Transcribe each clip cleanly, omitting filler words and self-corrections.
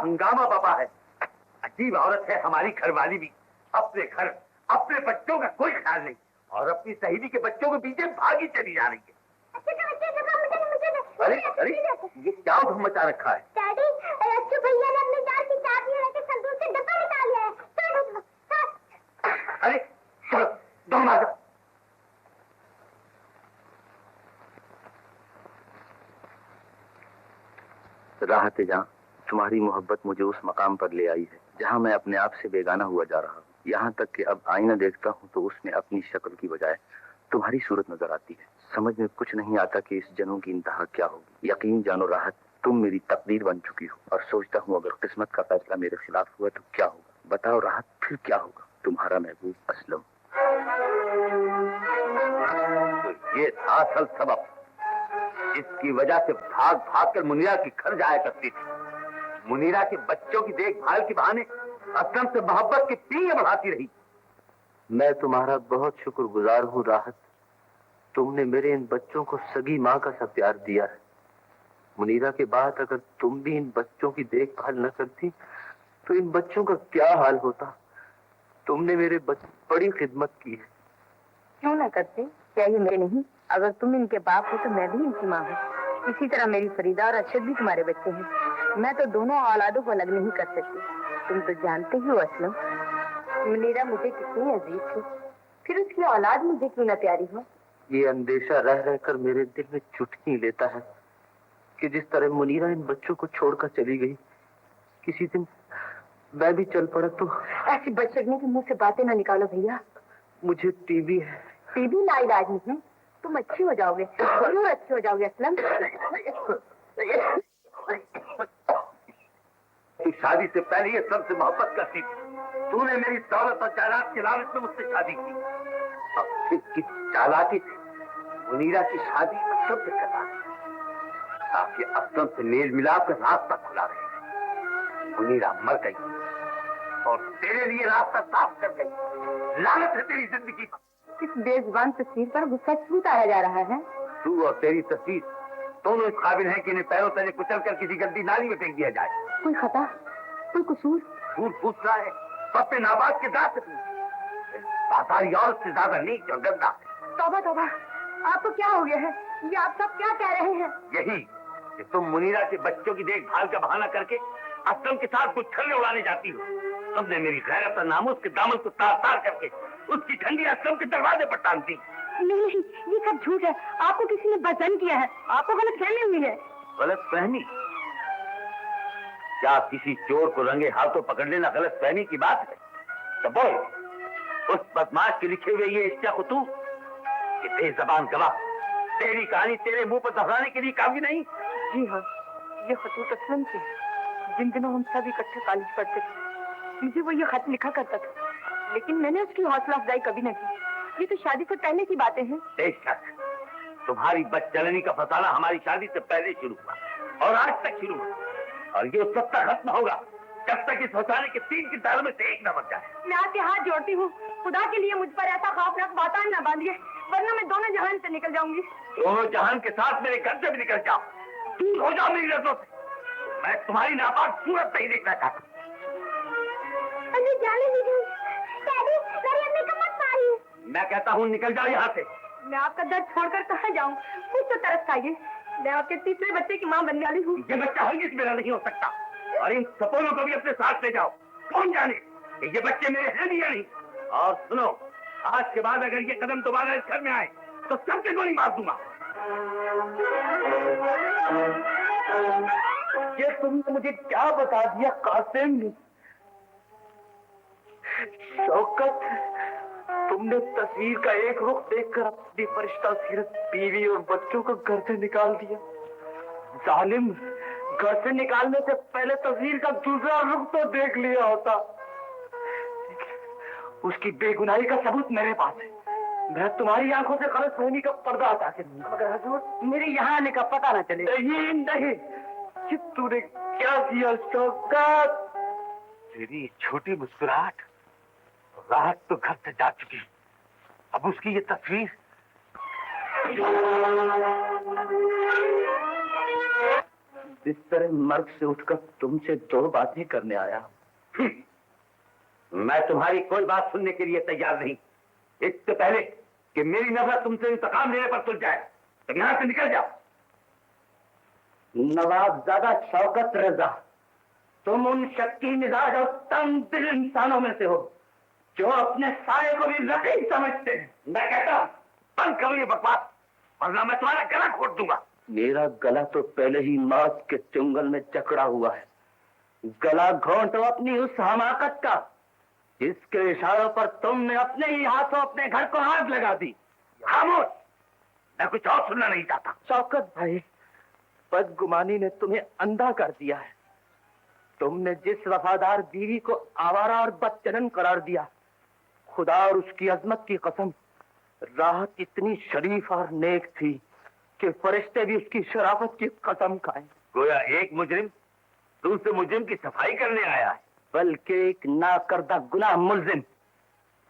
हंगामा पापा है। अजीब औरत है हमारी घरवाली भी। अपने घर अपने बच्चों का कोई ख्याल नहीं और अपनी सहेली के बच्चों के पीछे भागी चली जा रही है। अरे अरे ये क्या उधम मचा रखा है? डैडी, रच्चू भैया ने अपनी कार की चाबी लेके संदूक से डब्बा निकाल लिया है। अरे चलो दो मार। राहत है जहाँ तुम्हारी मोहब्बत मुझे उस मकाम पर ले आई है जहाँ मैं अपने आप से बेगाना हुआ जा रहा हूँ। यहाँ तक कि अब आईना देखता हूँ तो उसमें अपनी शक्ल की बजाय तुम्हारी सूरत नजर आती है। समझ में कुछ नहीं आता कि इस जन्म की इंतहा क्या होगी। यकीन जानो राहत, तुम मेरी तकदीर बन चुकी हो और सोचता हूँ अगर किस्मत का फैसला मेरे खिलाफ हुआ तो क्या होगा। बताओ राहत, फिर क्या होगा? तुम्हारा महबूब असलम। तो ये था असल सबब, इसकी वजह से भाग भाग कर मुनीरा के घर जाया करती थी। मुनीरा के बच्चों की देखभाल के बहाने असलम से मोहब्बत की पींगे बढ़ाती रही। मैं तुम्हारा बहुत शुक्रगुजार हूँ राहत। तुमने मेरे इन बच्चों को सगी माँ का सा प्यार दिया है। मुनीरा के बाद अगर तुम भी इन बच्चों की देखभाल न करती तो इन बच्चों का क्या हाल होता। तुमने मेरे बड़ी खिदमत की है। क्यों ना करते? क्या ये मेरे नहीं? अगर तुम इनके बाप हो तो मैं भी इनकी माँ हूँ। इसी तरह मेरी फरीदा और अरशद भी तुम्हारे बच्चे हैं। मैं तो दोनों औलादों को अलग नहीं कर सकती। तुम तो जानते ही हो असलम, मुनीरा मुझे कितनी अजीज थी, फिर उसकी औलाद मुझे क्यों न प्यारी हो। ये अंदेशा रह रहकर मेरे दिल में चुटकी लेता है कि जिस तरह मुनीरा इन बच्चों को छोड़कर चली गई, किसी दिन मैं भी चल पड़ा तो। ऐसी बचड़ने के मुंह से बातें न निकालो भैया। मुझे टीबी है। टीबी लाइलाज नहीं, तुम अच्छी हो जाओगे, जरूर अच्छी हो जाओगे असलम। तू शादी से पहले ये सबसे मोहब्बत करती थी। तूने मेरी दौलत और जायदाद के लालच में मुझसे शादी की। अब फिर किस चालाकी थी मुनीरा की शादी असलम से करवा दी ताकि असलम से मेल मिलाप का रास्ता खुला रहे। मुनीरा मर गई और तेरे लिए रास्ता साफ कर गई। लानत है तेरी जिंदगी पर। इस बेजुबान तस्वीर पर गुस्सा क्यों उतारा जा रहा है? तू और तेरी तस्वीर दोनों इस काबिल हैं कि इन्हें पैरों तले कुचल कर किसी गंदी नाली में फेंक दिया जाए। कोई खता, कोई कसूर? झूठ पूछ रहा है तो अपने नाबाद के दांत से पूछ। बाजारी औरत से ज्यादा नीच और गंदा। तौबा तौबा, आपको क्या हो गया है? ये आप सब क्या कह रहे हैं? यही कि तुम मुनीरा के बच्चों की देखभाल का बहाना करके असलम के साथ गुच्छल्ले उड़ाने जाती हो। तुमने मेरी गैरत और नामुस के दामन को तार तार करके उसकी ठंडी असलम के दरवाजे पर टांग दी। नहीं, ये सब झूठ है। आपको किसी ने बदन किया है, आपको गलतफहमी हुई है। गलतफहमी? क्या किसी चोर को रंगे हाथों पकड़ लेना गलतफहमी की बात है? तो बोल, उस बदमाश के लिखे हुए ये इश्क खतूत, ये बेज़बान गवाह तेरी कहानी तेरे मुंह पर दोहराने के लिए काफी नहीं? जी हाँ, ये खतूत असलम के। जिन दिनों हम सब इकट्ठे कॉलेज पढ़ते थे, मुझे वो ये खत लिखा करता था, लेकिन मैंने उसकी हौसला अफजाई कभी न की। ये तो शादी से पहले की बातें हैं। बेशक, तुम्हारी बदचलनी का फसाना हमारी शादी से पहले शुरू हुआ और आज तक शुरू हुआ और ये उस वक्त तक खत्म होगा जब तक इस फसाने के 3 की दाल में से एक न बच जाए। मैं आपके हाथ जोड़ती हूँ, खुदा के लिए मुझ पर ऐसा खौफनाक बातान न बांधिए, वरना मैं दोनों जहान से निकल जाऊंगी। दोनों जहान के साथ मेरे घर से भी निकल जाओ, दूर हो जाओ मेरी नजरों से। मैं तुम्हारी नापाक सूरत नहीं देखना चाहता। मुझे जाने दीजिए डैडी, मेरी अम्मी को मत मारिए। मैं कहता हूँ निकल जाओ यहाँ से। मैं आपका दर्द छोड़कर कहाँ जाऊँ? कुछ तो तरस खाइए, मैं आपके तीसरे बच्चे की माँ बनने वाली हूँ। ये बच्चा हरगिज मेरा नहीं हो सकता, और इन सपोलों को भी अपने साथ ले जाओ। कौन जाने कि ये बच्चे मेरे हैं भी या नहीं। और सुनो, आज के बाद अगर ये कदम दोबारा इस घर में आए तो सबके गोली मार दूंगा। ये तुमने मुझे क्या बता दिया कासिम? शौकत, तुमने तस्वीर का एक रुख देखकर अपनी फरिश्ता सीरत बीवी और बच्चों को घर से निकाल दिया। जालिम, घर से निकालने से पहले तस्वीर का दूसरा रुख तो देख लिया होता। उसकी बेगुनाही का सबूत मेरे पास है। मैं तुम्हारी आंखों से गलतफहमी का पर्दा हटा के दूंगा, मगर हजूर मेरे यहाँ आने का पता न चले। नहीं, कि तूने क्या किया शौकत? तेरी छोटी मुस्कुराहट, राहत तो घर से जा चुकी, अब उसकी ये तस्वीर। इस तरह मर्ग से उठकर तुमसे 2 बातें करने आया। मैं तुम्हारी कोई बात सुनने के लिए तैयार नहीं। इससे पहले कि मेरी नफरत तुमसे इंतकाम लेने पर तुल जाए, तुम यहाँ से निकल जाओ। नवाबजादा शौकत रजा, तुम उन शक्की मिजाज और तंग दिल इंसानों में से हो जो अपने साये को भी रकीब समझते हैं। मैं कहता हूँ बंद करो ये बकवास, वरना मैं तुम्हारा गला घोट दूंगा। मेरा गला तो पहले ही मौत के चुंगल में जकड़ा हुआ है। गला घोंटो अपनी उस हमाकत का जिसके इशारों पर तुमने अपने ही हाथों अपने घर को आग लगा दी। खामोश, मैं कुछ और सुनना नहीं चाहता। शौकत भाई, बदगुमानी ने तुम्हें अंधा कर दिया है। तुमने जिस वफादार बीवी को आवारा और बदचलन करार दिया, खुदा और उसकी अजमत की कसम, राहत इतनी शरीफ और नेक थी कि फरिश्ते भी उसकी शराफत की कसम खाएं। गोया एक मुजरिम दूसरे मुजरिम की सफाई करने आया है, बल्कि एक नाकर्दा गुनाह मुल्जिम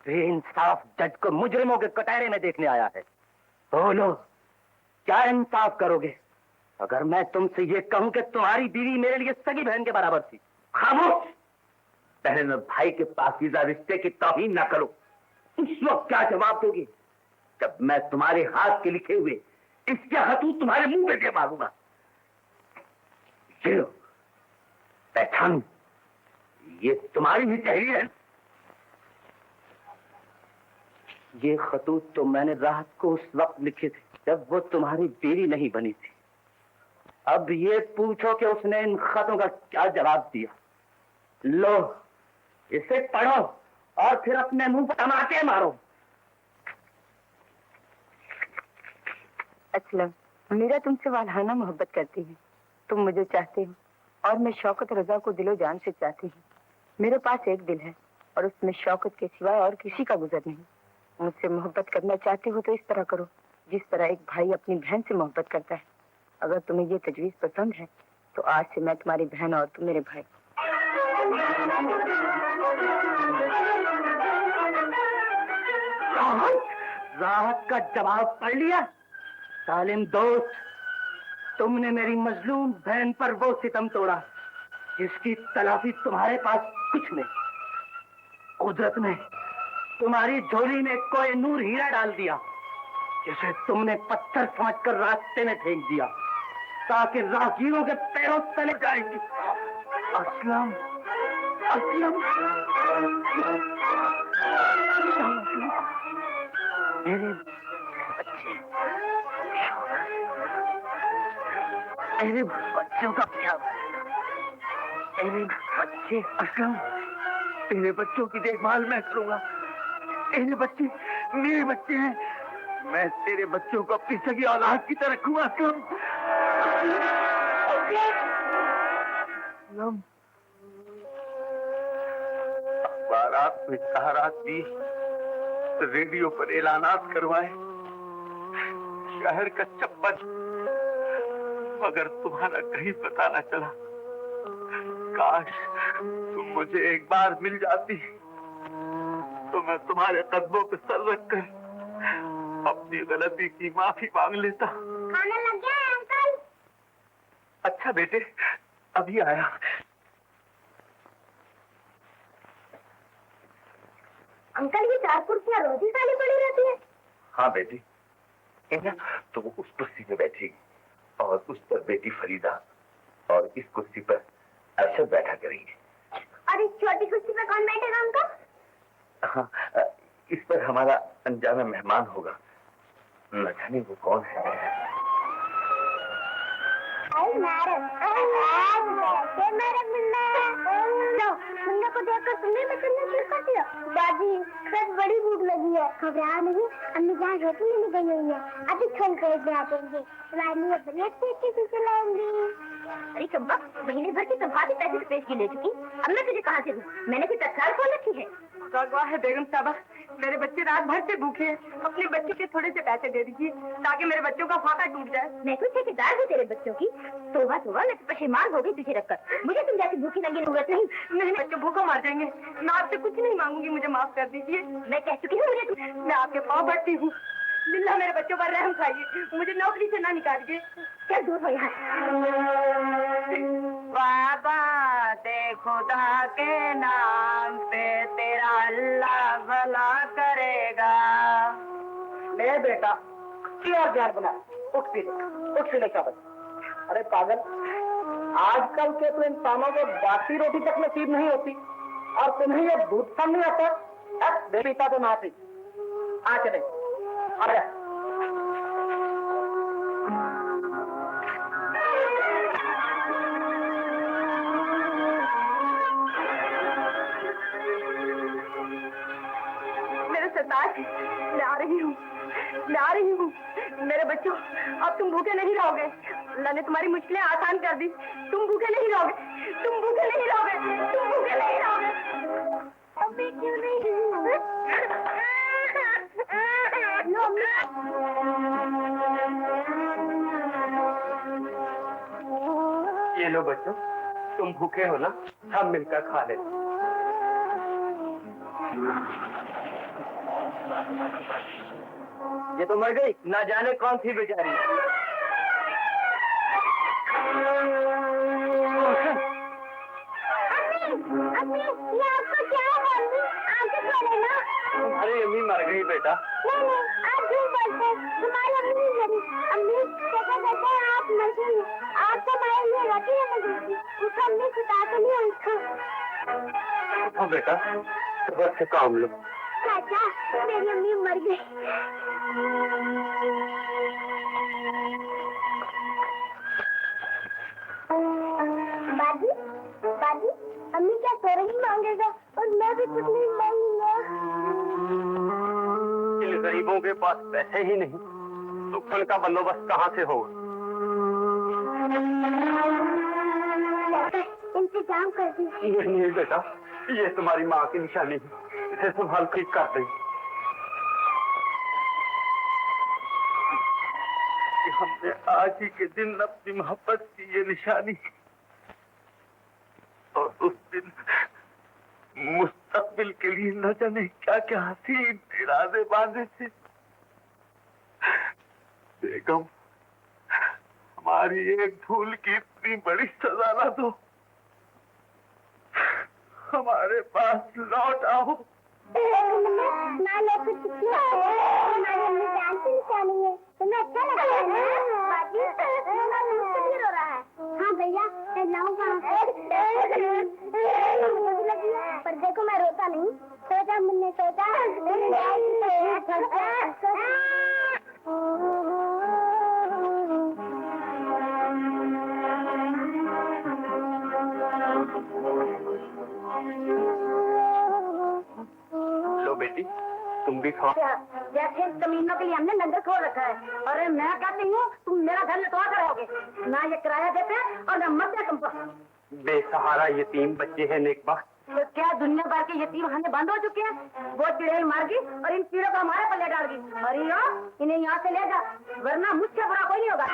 बेइंसाफ जज को मुजरिमों के कटहरे में देखने आया है। बोलो, क्या इंसाफ करोगे अगर मैं तुमसे ये कहूं कि तुम्हारी बीवी मेरे लिए सगी बहन के बराबर थी? खामोश, बहन और भाई के पाकीज़ा रिश्ते की तौहीन ना करो। उस वक्त क्या जवाब दोगी जब मैं तुम्हारे हाथ के लिखे हुए इसके खतूत तुम्हारे मुंह पे दे मारूंगा? ये लो, पहचानो, ये तुम्हारी ही तहरीर है। ये खतूत तो मैंने राहत को उस वक्त लिखे थे जब वो तुम्हारी बीवी नहीं बनी थी। अब ये पूछो कि उसने इन खतों का क्या जवाब दिया। लो, इसे पढ़ो और फिर अपने मुंह पर टमाटे मारो। असलम, मेरा तुमसे वालहाना मोहब्बत करती है, तुम मुझे चाहते हो और मैं शौकत रजा को दिलो जान से चाहती हूँ। मेरे पास एक दिल है और उसमें शौकत के सिवाय और किसी का गुजर नहीं। मुझसे मोहब्बत करना चाहते हो तो इस तरह करो जिस तरह एक भाई अपनी बहन से मोहब्बत करता है। अगर तुम्हें ये तजवीज पसंद है तो आज से मैं तुम्हारी बहन और तुम मेरे भाई। राहत का जवाब पढ़ लिया? सालिम दोस्त, तुमने मेरी मजलूम बहन पर वो सितम तोड़ा जिसकी तलाफी तुम्हारे पास कुछ नहीं। कुदरत ने तुम्हारी झोली में कोई नूर हीरा डाल दिया जिसे तुमने पत्थर समझकर रास्ते में फेंक दिया ताकि राहगीरों के पैरों तले जाएंगी। असलम, असलम, मेरे बच्चे, मेरे बच्चों का क्या? मेरे बच्चे, असलम, तेरे बच्चों की देखभाल मैं करूंगा। तेरे बच्चे मेरे बच्चे हैं, मैं तेरे बच्चों को अपनी सगी औलाद की तरह रखूंगा। असलम, असलम, अखबारात में सहारात दी, रेडियो पर ऐलानात करवाए, शहर का चप्पल, मगर तुम्हारा कहीं पता न चला। काश तुम मुझे एक बार मिल जाती तो मैं तुम्हारे कदमों पे सर रखकर अपनी गलती की माफी मांग लेता। खाना लग गया है अंकल? अच्छा बेटे, अभी आया। अंकल ये 4 कुर्सियां रोज ही खाली पड़ी रहती है? हाँ बेटी, तो वो उस कुर्सी पे बैठेगी और उस पर बेटी फरीदा और इस कुर्सी पर अरशद बैठा करेंगे। और इस छोटी कुर्सी पे कौन बैठेगा अंकल? हाँ, इस पर हमारा अनजाना मेहमान होगा, न जाने वो कौन है। मुन्ना को देखकर तुम्हें मैं चलना शुरू कर दिया। दादी सच बड़ी भूख लगी है। घबरा नहीं, अम्मी जान रोटी लेने गई हुई है, अभी छोल कर आ जाएंगे। रानी बड़ी अच्छी से चलाऊंगी। अरे चंपा, महीने भर की तनख्वाह के पैसे पेश की ले चुकी, अब मैं तुझे कहाँ से दूँ? मैंने कोई तत्काल खोल रखी है। वाह है बेगम साहबा, मेरे बच्चे रात भर से भूखे हैं, अपने बच्चे के थोड़े से पैसे दे दीजिए ताकि मेरे बच्चों का फाका टूट जाए। मैं कुछ ठेकेदार हूँ तेरे बच्चों की? तोबा तोबा, मैं तो परेशान हो गई तुझे रखकर। मुझे तुम जैसी भूखी नंगी जरूरत नहीं। नहीं, बच्चे भूखों मर जाएंगे। मैं आपसे कुछ नहीं मांगूंगी, मुझे माफ कर दीजिए। मैं कह चुकी हूँ मुझे। मैं आपके पाँव पड़ती हूँ, लिल्ला मेरे बच्चों पर रहम खाइए, मुझे नौकरी से ना निकालिए। चल दूर हो यहाँ। बाबा दे खुदा के नाम पे तेरा अल्लाह भला करेगा। ले बेटा, क्या ध्यान बना, उठ पीले शाबाश। अरे पागल, आजकल के तो इंसानों को बासी रोटी तक नसीब नहीं होती और तुम्हें ये दूध कम नहीं आता। अब पीता तो ना पी, आ चले, आ जा। मेरे सरताज, मैं आ रही हूँ, मैं आ रही हूँ। मेरे बच्चों, अब तुम भूखे नहीं रहोगे। अल्लाह ने तुम्हारी मुश्किलें आसान कर दी। तुम भूखे नहीं रहोगे, तुम भूखे नहीं रहोगे, तुम भूखे नहीं रहोगे। अभी क्यों नहीं? ये लो बच्चों, तुम भूखे हो ना, हम मिलकर खा ले। ये तो मर गई, ना जाने कौन थी बेचारी। अम्मी, ये आपको क्या है अम्मी? आगे बोले ना। तुम्हारी अम्मी मर गई बेटा। नहीं, आप झूठ बोलते हैं। तुम्हारी अम्मी नहीं मरी। अम्मी कैसा कहते हैं आप मर गई? आप तो हमारे लिए रोटी लेने गई थी, उसको अम्मी सुता के नहीं उठा। उठो बेटा, सुबह से काम लो। चाचा, मेरी अम्मी मर गई। बाजी, बाजी, अम्मी क्या सो रही मांगेगा और मैं भी कुछ नहीं मांगूंगा। इन गरीबों के पास पैसे ही नहीं तो फल का बंदोबस्त कहाँ से होगा? इंतजाम कर दीजिए। नहीं बेटा, ये तुम्हारी माँ की निशानी है, इसे संभाल ठीक कर दें। हमने आज ही के दिन अपनी मोहब्बत की ये निशानी और उस दिन मुस्तकबिल के लिए न जाने क्या क्या हसीन इरादे बांधे थे। बेगम, हमारी एक भूल की इतनी बड़ी सजा न दो, हमारे पास लौट आओ। ना लोग हमारी अम्मी जान से निशानी है, तुम्हें अच्छा लगता है ना? बाजी, मुझसे रो रहा है। हाँ भैया, मैं लाऊंगा। पर देखो मैं रोता नहीं। सोचा मुन्ने, सोचा लो बेटी, तुम भी खाओ। जैसे जमीनों के लिए हमने लंगर खोल रखा है। अरे मैं कहती हूँ तुम मेरा घर लुटवा कर रहोगे, ना ये किराया देते और ना मरते तुम पर। बेसहारा यतीम बच्चे हैं नेकबख्त। तो क्या दुनिया भर के यतीम खाने बंद हो चुके हैं? वो चिड़ै मार गई और इन कीड़ों को हमारे पल्ले डाल गई। अरे इन्हें यहाँ से ले जा, वरना मुझसे बुरा कोई नहीं होगा।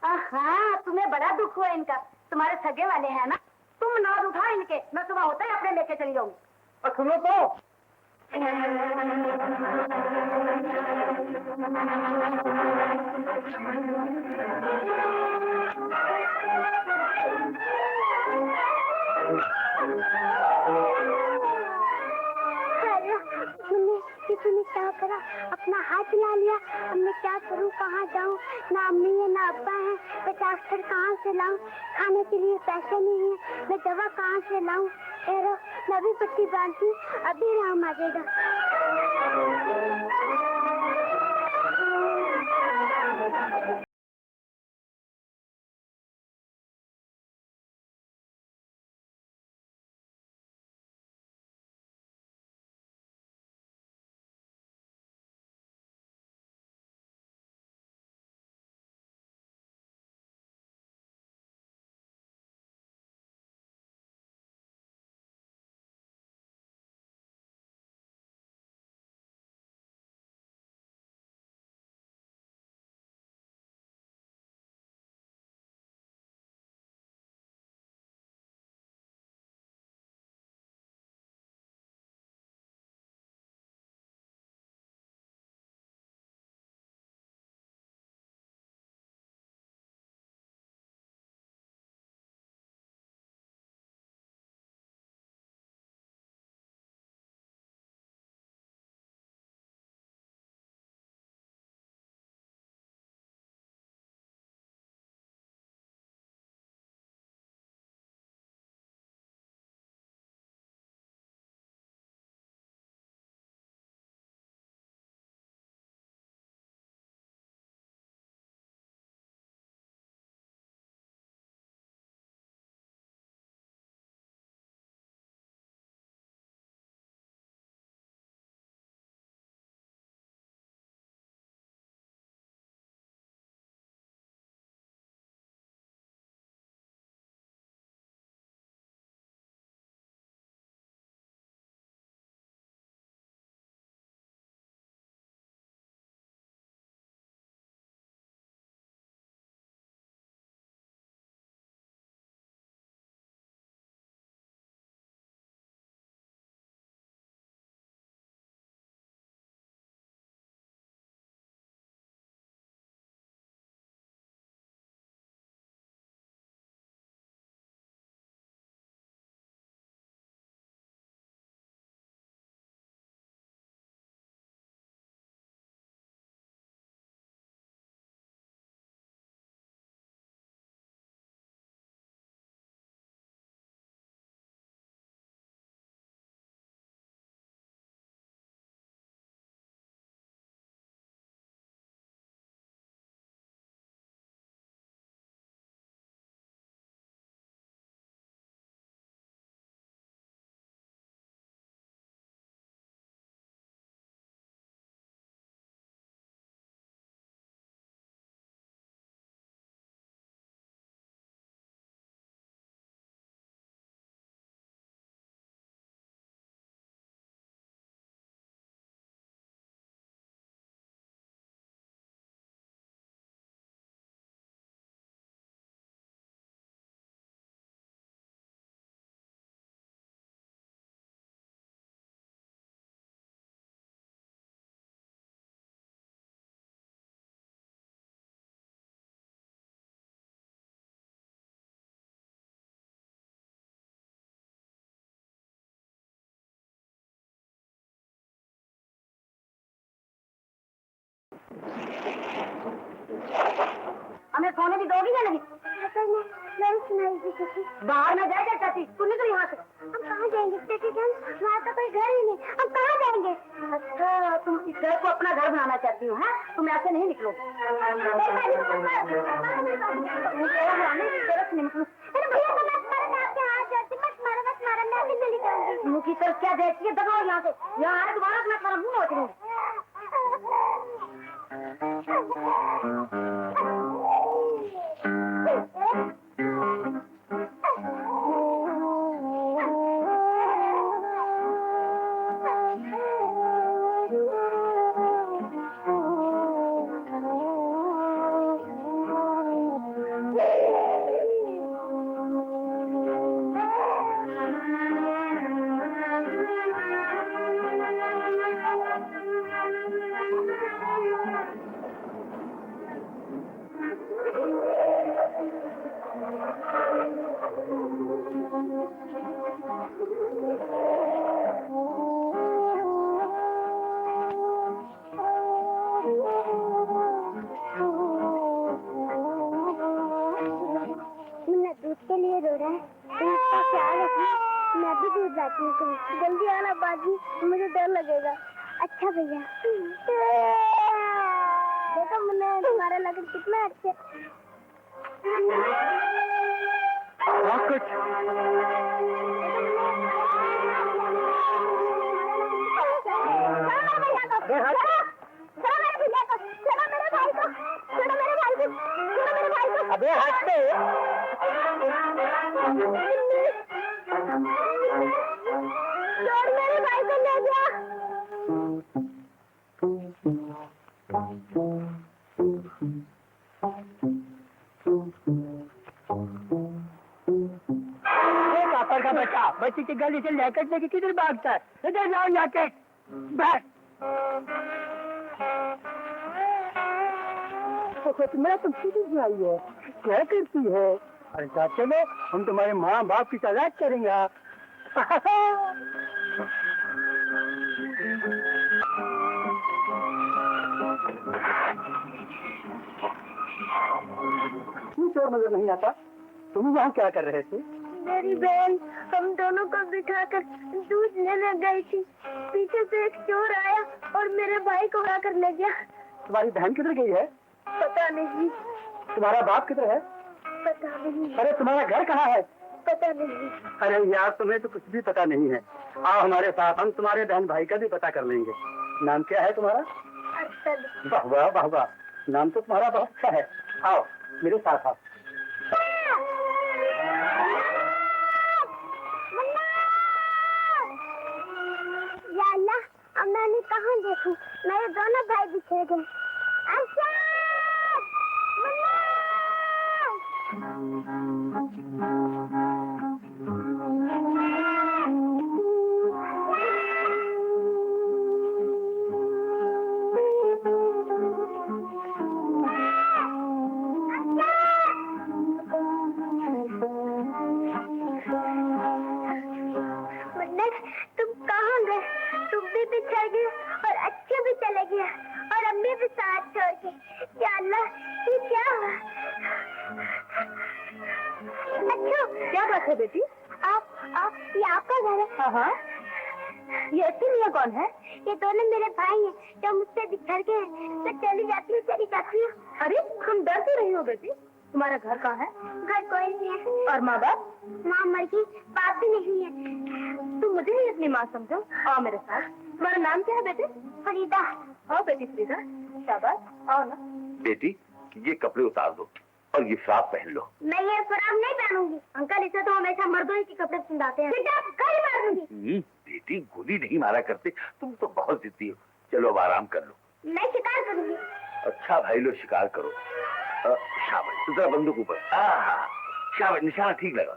हाँ, तुम्हें बड़ा दुख हुआ इनका। तुम्हारे सगे वाले हैं ना, तुम नाद उठा इनके, मैं सुबह होता ही अपने लेके चली जाऊंगी। और सुनो तो, तूने क्या करा? अपना हाथ हिला लिया। अब मैं क्या करूं, कहाँ जाऊं? ना अम्मी है ना अब्बा है। मैं डॉक्टर कहाँ से लाऊं? खाने के लिए पैसे नहीं है। मैं दवा कहाँ से लाऊं? एरो, मैं भी पट्टी बांधती हूँ, अभी राम आ जाएगा। हमें सोने भी दोगी या नहीं? नहीं सुनाई दी किसी। बाहर में जाएगा चाची, तू निकल यहाँ से। हम कहाँ जाएंगे बेटी जान? वहाँ तो कोई घर ही नहीं, हम कहाँ जाएंगे? अच्छा, तुम इस घर को अपना घर बनाना चाहती हो, हैं? तुम ऐसे नहीं निकलो। मुँह की तरफ क्या देखती है? दबाओ यहाँ से। यहाँ आए दोबारा मैं तुम्हारा मुँह नोच लूंगी। मुन्ना दूध के लिए रो रहा है, तुम इसका ख्याल रखना। मैं भी दूध लाती हूँ, तुम जल्दी आना बाजी, मुझे डर लगेगा। अच्छा भैया। देखो मुन्ना, तुम्हारा लगन कितना अच्छा। अबे हट पे। मेरे भाई को ले जा। का बच्चा बच्ची की गली से लैकेट लेके किधर भागता है? इधर लाओ लैकेट। बैठ। मेरा तुम किधर आई है? क्या करती है? अरे चाचे में हम तुम्हारे माँ बाप की तलाश करेंगे। क्यों चोर नजर नहीं आता? तुम यहाँ क्या कर रहे थे? मेरी बहन हम दोनों को बिठाकर दूध लेने गई थी। पीछे से एक चोर आया और मेरे भाई को उड़ा कर ले गया। तुम्हारी बहन किधर गई है? पता नहीं। तुम्हारा बाप किधर है? पता नहीं। अरे तुम्हारा घर कहाँ है? पता नहीं। अरे यार तुम्हें तो कुछ भी पता नहीं है। आओ हमारे साथ, हम तुम्हारे बहन भाई का भी पता कर लेंगे। नाम क्या है तुम्हारा? अरशद। वाह वाह वाह वाह, नाम तो तुम्हारा बहुत अच्छा है। आओ मेरे साथ आओ। या अल्लाह, अब मैंने कहाँ देखूं? मेरे दोनों भाई बिछड़ गए। अरशद! मुन्ना! मुन्ना, तुम कहाँ गए? तुम भी बिछड़ गए और अच्छे भी चले गए और अम्मी भी साथ छोड़ के। या अल्लाह, ये क्या हुआ? अच्छा, क्या बात है बेटी? आप ये आपका घर है? हाँ हाँ, ये अच्छी मियाँ कौन है? ये दोनों मेरे भाई हैं जो मुझसे बिछड़ गए हैं। तो चली जाती हूँ। अरे तुम डर क्यों रही हो बेटी? तुम्हारा घर कहाँ है? घर कोई नहीं है। और माँ बाप? माँ मर गई, बाप भी नहीं है। तुम मुझे ही अपनी माँ समझो। आओ मेरे साथ। तुम्हारा नाम क्या है बेटे? फरीदा। आओ बेटी फरीदा, शाबाश, आओ ना। बेटी ये कपड़े उतार दो और ये फ्रॉक पहन लो। मैं ये फ्रॉक नहीं पहनूंगी। अंकल इसे तो हमेशा मर्दों ही के कपड़े पहनाते हैं। कहीं मार दूंगी। बेटी गोली नहीं मारा करते, तुम तो बहुत जिद्दी हो। चलो अब आराम कर लो। मैं शिकार करूंगी। अच्छा भाई लो, शिकार करो। शाबाश, जरा बंदूक ऊपर। शाबाश, निशाना ठीक लगा।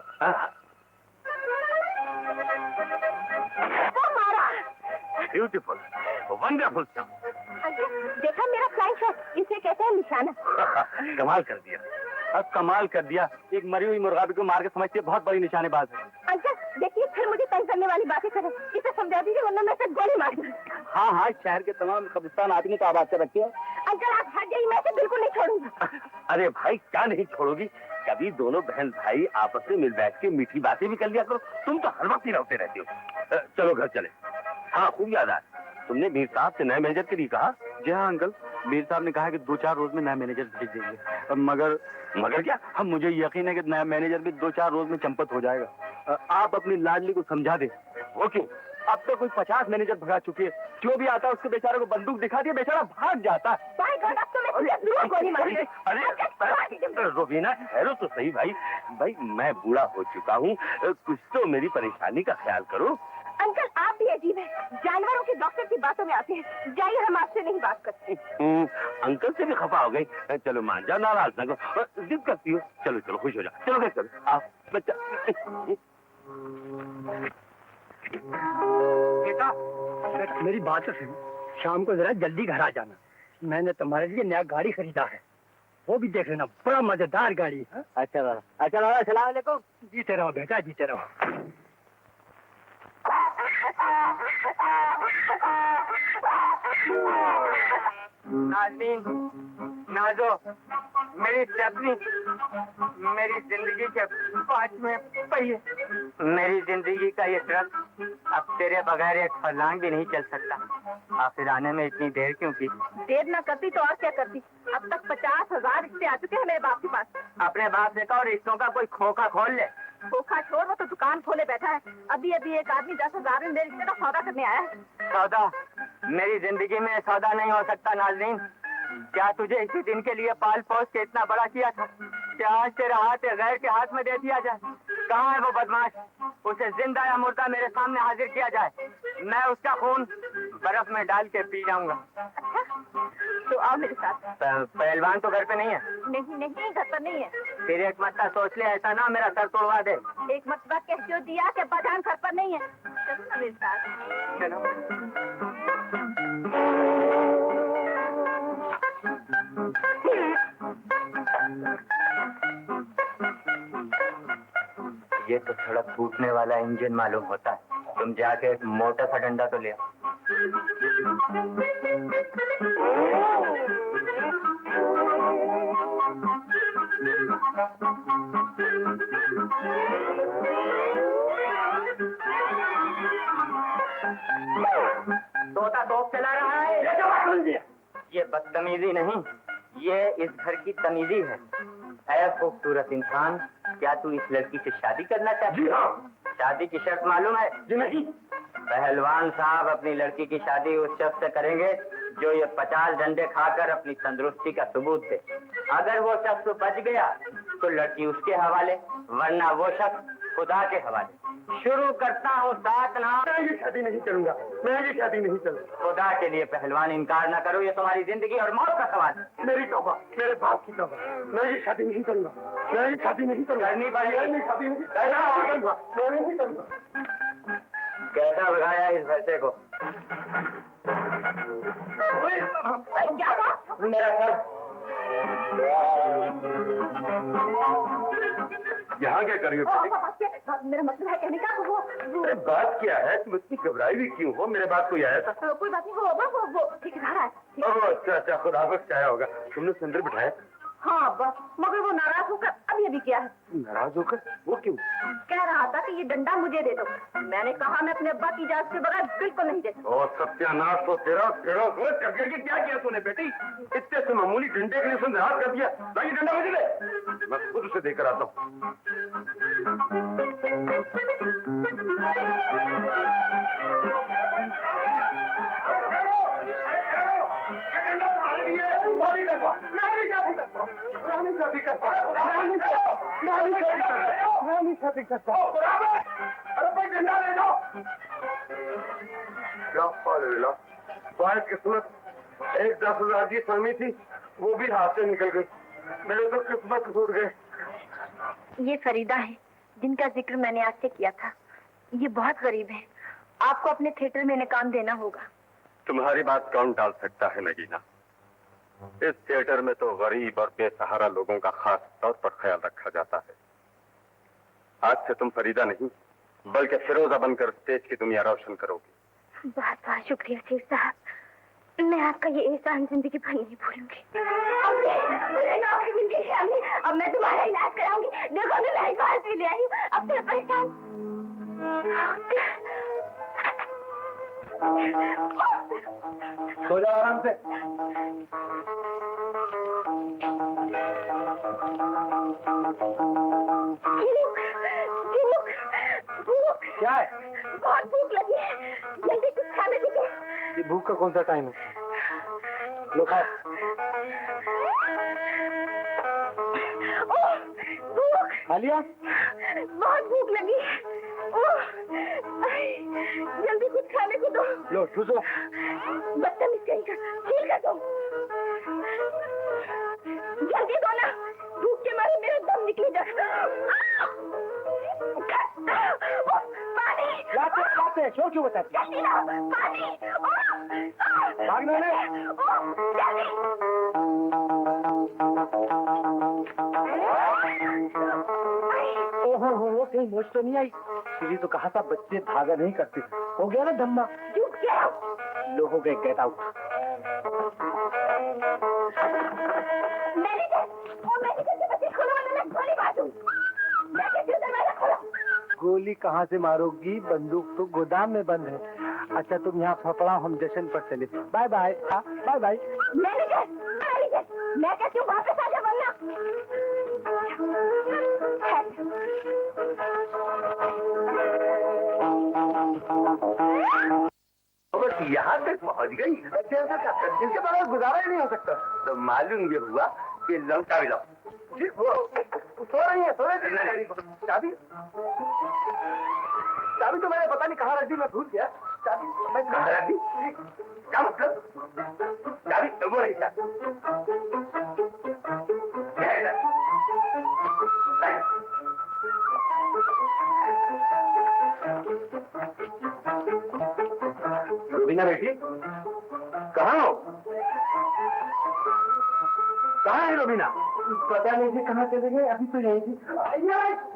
Beautiful, wonderful. देखा मेरा फ्लाइंग शॉट, इसे कहते हैं निशाना। कमाल कर दिया। अब कमाल कर दिया। एक मरी हुई मुर्गाबी को मार के समझते बहुत बड़ी निशानेबाज है। अंकल देखिए, फिर मुझे तंग करने वाली बातें करें। इसे समझा दीजिए वरना मैं इसे गोली मार दूंगी। हाँ हाँ, शहर के तमाम कब्रिस्तान आदमी को आबाद कर रखी है। अंकल आप हट जाइए, मैं इसे बिल्कुल नहीं छोड़ूंगा। अरे भाई क्या नहीं छोड़ोगी? कभी दोनों बहन भाई आपस में मिल बैठ के मीठी बातें भी कर लिया करो। तुम तो हर वक्त ही रहते रहते हो। चलो घर चले। हाँ खूब याद आया, तुमने मीर साहब से नए मैनेजर के लिए कहा? जी हाँ अंकल, मीर साहब ने कहा कि 2-4 रोज में नया मैनेजर भेज देंगे। मगर क्या? हम मुझे यकीन है कि नया मैनेजर भी 2-4 रोज में चंपत हो जाएगा। आप अपनी लाडली को समझा दे। वो क्यों? अब तो कोई 50 मैनेजर भगा चुके हैं। जो भी आता है उसके बेचारे को बंदूक दिखा दिया, बेचारा भाग जाता है। बाय गॉड, अब तो मैं तुझे जरूर गोली मारूंगी। अरे रोबीना, ठहरो तो सही भाई। भाई मैं बूढ़ा हो चुका हूँ, कुछ तो मेरी परेशानी का ख्याल करो। अंकल आप भी अजीब है, जानवरों के डॉक्टर की बातों में आते हैं। जाइए, हम आपसे नहीं बात करते। अंकल से भी खफा हो गई। चलो मान जाओ, नाराज ना करो। जिद करती हो। चलो चलो खुश हो जाओ। चलो घर चलो। आप बच्चा। बेटा मेरी बात तो सुनो, शाम को जरा जल्दी घर आ जाना। मैंने तुम्हारे लिए नया गाड़ी खरीदा है। वो भी देख लेना, बड़ा मजेदार गाड़ी है। अच्छा बाबा, अच्छा बाबा, अस्सलाम वालेकुम। जीते रहो बेटा, जीते रहो। नाज़नीन, नाजो, मेरी स्टेपनी, मेरी जिंदगी के 5वें पहिए, मेरी जिंदगी का ये ट्रक अब तेरे बगैर एक फरलांग भी नहीं चल सकता। आखिर आने में इतनी देर क्यों की? देर ना करती तो और क्या करती। अब तक 50,000 रिश्ते आ चुके हैं मेरे बाप के पास। अपने बाप से कहो रिश्तों का कोई खोखा खोल ले। खोखा छोड़, वो तो दुकान खोले बैठा है। अभी अभी एक आदमी 10,000 में मेरे रिश्ते का सौदा करने आया है। सौदा? मेरी जिंदगी में सौदा नहीं हो सकता नाज़नीन। क्या तुझे इसी दिन के लिए पाल पोस के इतना बड़ा किया था? क्या आज तेरा हाथ गैर के हाथ में दे दिया जाए? कहाँ है वो बदमाश? उसे जिंदा या मुर्दा मेरे सामने हाजिर किया जाए। मैं उसका खून बर्फ में डाल के पी जाऊंगा। अच्छा, तो आओ मेरे साथ। पहलवान तो घर पे नहीं है? नहीं नहीं, घर पर नहीं है। फिर एक मरतबा सोच ले, ऐसा ना मेरा सर तोड़वा दे। एक मरतबा कह क्यों दिया कि बजान घर पर नहीं है। चलो ना मेरे साथ। चलो। ये तो सड़क टूटने वाला इंजन मालूम होता है। तुम जाके एक मोटा सा डंडा तो ले आओ। तोता तोप चला रहा है। ये बदतमीजी नहीं, ये इस घर की तमीजी है। ऐ खूबसूरत इंसान, क्या तू इस लड़की से शादी करना चाहती है? शादी की शर्त मालूम है? जी नहीं। पहलवान साहब अपनी लड़की की शादी उस शख्स से करेंगे जो ये 50 डंडे खाकर अपनी तंदुरुस्ती का सबूत दे। अगर वो शख्स बच गया तो लड़की उसके हवाले, वरना वो शख्स खुदा के हवाले। शुरू करता हूँ 7 नाम। मैं ये शादी नहीं करूंगा, मैं ये शादी नहीं करूंगा। खुदा के लिए पहलवान, इनकार ना करो, ये तुम्हारी जिंदगी और मौत का सवाल है। मेरी तौबा, मेरे बाप की तौबा, मैं ये शादी नहीं करूंगा, मैं ये शादी नहीं करूंगा। करनी पड़ेगी। मैं ये शादी नहीं करूंगा, मैं नहीं करूंगा। कैसा भगाया इस भैंसे को? क्या हुआ? मेरा सर। यहाँ क्या कर रही हो? मेरा मतलब है कहने का वो अरे बात क्या है? तुम इतनी घबराई भी क्यों हो? मेरे बात कोई आया था? कोई बात नहीं, वो ठेकेदार है। ओह अच्छा, खुदा हाफिज़ आया होगा। तुमने उसे अंदर बिठाया? हाँ बस, मगर वो नाराज होकर अभी किया है। नाराज होकर? वो क्यों? कह रहा था कि ये डंडा मुझे दे दो। मैंने कहा मैं अपने अब्बा की इजाजत के बगैर बिल्कुल नहीं दे सकता। और सत्यानाश तो तेरा करके क्या किया तूने बेटी? इतने से मामूली डंडे के लिए उसने नाराज कर दिया। ये डंडा मुझे दे, मैं खुद उसे देकर आता हूँ। किस्मत, एक 10,000 की स्वामी थी, वो भी हाथ से निकल गई। मेरे तो किस्मत टूट गए। ये फरीदा है जिनका जिक्र मैंने आज से किया था। ये बहुत गरीब है, आपको अपने थिएटर में इन्हें काम देना होगा। तुम्हारी बात कौन टाल सकता है नगीना? इस थिएटर में तो गरीब और बेसहारा लोगों का खास तौर पर ख्याल रखा जाता है। आज से तुम फरीदा नहीं बल्कि फिरोजा बनकर स्टेज की दुनिया रोशन करोगी। बहुत बहुत शुक्रिया शेख साहब, मैं आपका ये एहसान जिंदगी भर नहीं भूलूंगी। अब मैं तुम्हारा इलाज कराऊंगी। देखो मैं मेरी बात भी ले आई हूँ, अब तेरा परेशान। सो जाओ आराम से। क्या है? बहुत भूख लगी है, जल्दी कुछ खाने दीजिए। ये भूख का कौन सा टाइम है? लो खाओ। ओह, भूख, खा लिया? बहुत भूख लगी है। ओह, जल्दी कुछ खाने को दो। लो ठूसो। बदतमीज कहीं का, ठीक है तुम। जल्दी दो ना, भूख के मारे मेरा दम निकली जा। पानी लाते शोर क्यों बताते? जल्दी लाओ, पानी। भागना नहीं। जल्दी। ओहो हो, कहीं मोच तो नहीं आई? सीधी तो कहा था बच्चे भागा नहीं करते। हो गया ना धम्मा? लो हो गए, गेट आउट। गोली कहाँ से मारोगी? बंदूक तो गोदाम में बंद है। अच्छा तुम यहाँ फपड़ा, हम जश्न पर चले। Bye bye. Bye bye. मैं कहती हूँ वापस आ जा वरना। यहाँ तक पहुँच गई। जिनके बगैर गुजारा ही नहीं हो सकता। तो मालूम ये हुआ कि लौटा भी लो। सो रही है, सो रही। चाबी चाबी तो मैंने पता नहीं कहाँ रख दी, मैं भूल गया। चाबी मैं कहाँ रख दी? क्या मतलब? चाबी वो रही चाबी। रूबीना बेटी, कहाँ हो? कहाँ है रूबीना? पता नहीं थी कहाँ चले गए, अभी तो यही थी।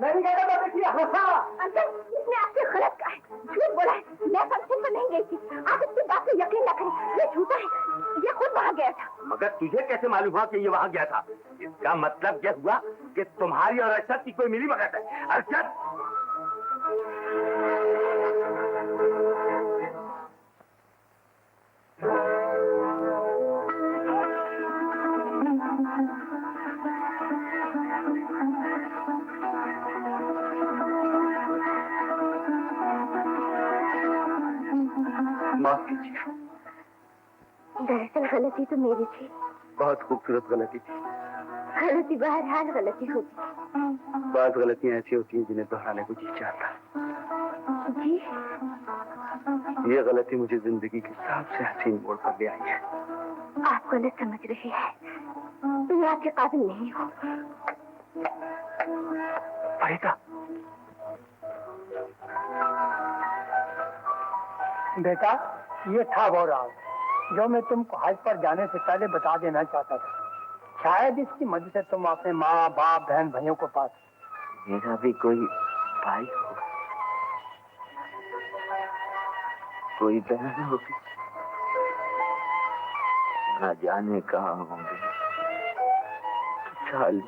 मैंने क्या बात किया? अंकल, इसने आपसे गलत कहा है, झूठ बोला है। मैं फंक्शन में नहीं गई थी। आप इसकी बात को यकीन न करें, ये झूठा है। ये खुद वहाँ गया था। मगर तुझे कैसे मालूम हुआ कि ये वहाँ गया था? इसका मतलब यह हुआ कि तुम्हारी और अरशद की कोई मिली भगत है। अरशद, माफ कीजिए। दरअसल गलती तो मेरी थी। बहुत खूबसूरत गलती थी। गलती बहरहाल गलती होती। बहुत गलतियां ऐसी होती हैं जिन्हें दोहराने को जी चाहता है। जी, ये गलती मुझे जिंदगी के सबसे हसीन मोड़ पर ले आई है। आप गलत समझ रही है। मैं आपके काबिल नहीं हूँ। फरीदा, बेटा, ये था वो राज जो मैं तुमको हज पर जाने से पहले बता देना चाहता था। शायद इसकी मदद से तुम अपने माँ बाप बहन भाइयों को पा सको। मेरा भी कोई भाई होगा, कोई बहन होगी, न जाने कहाँ होंगे। चल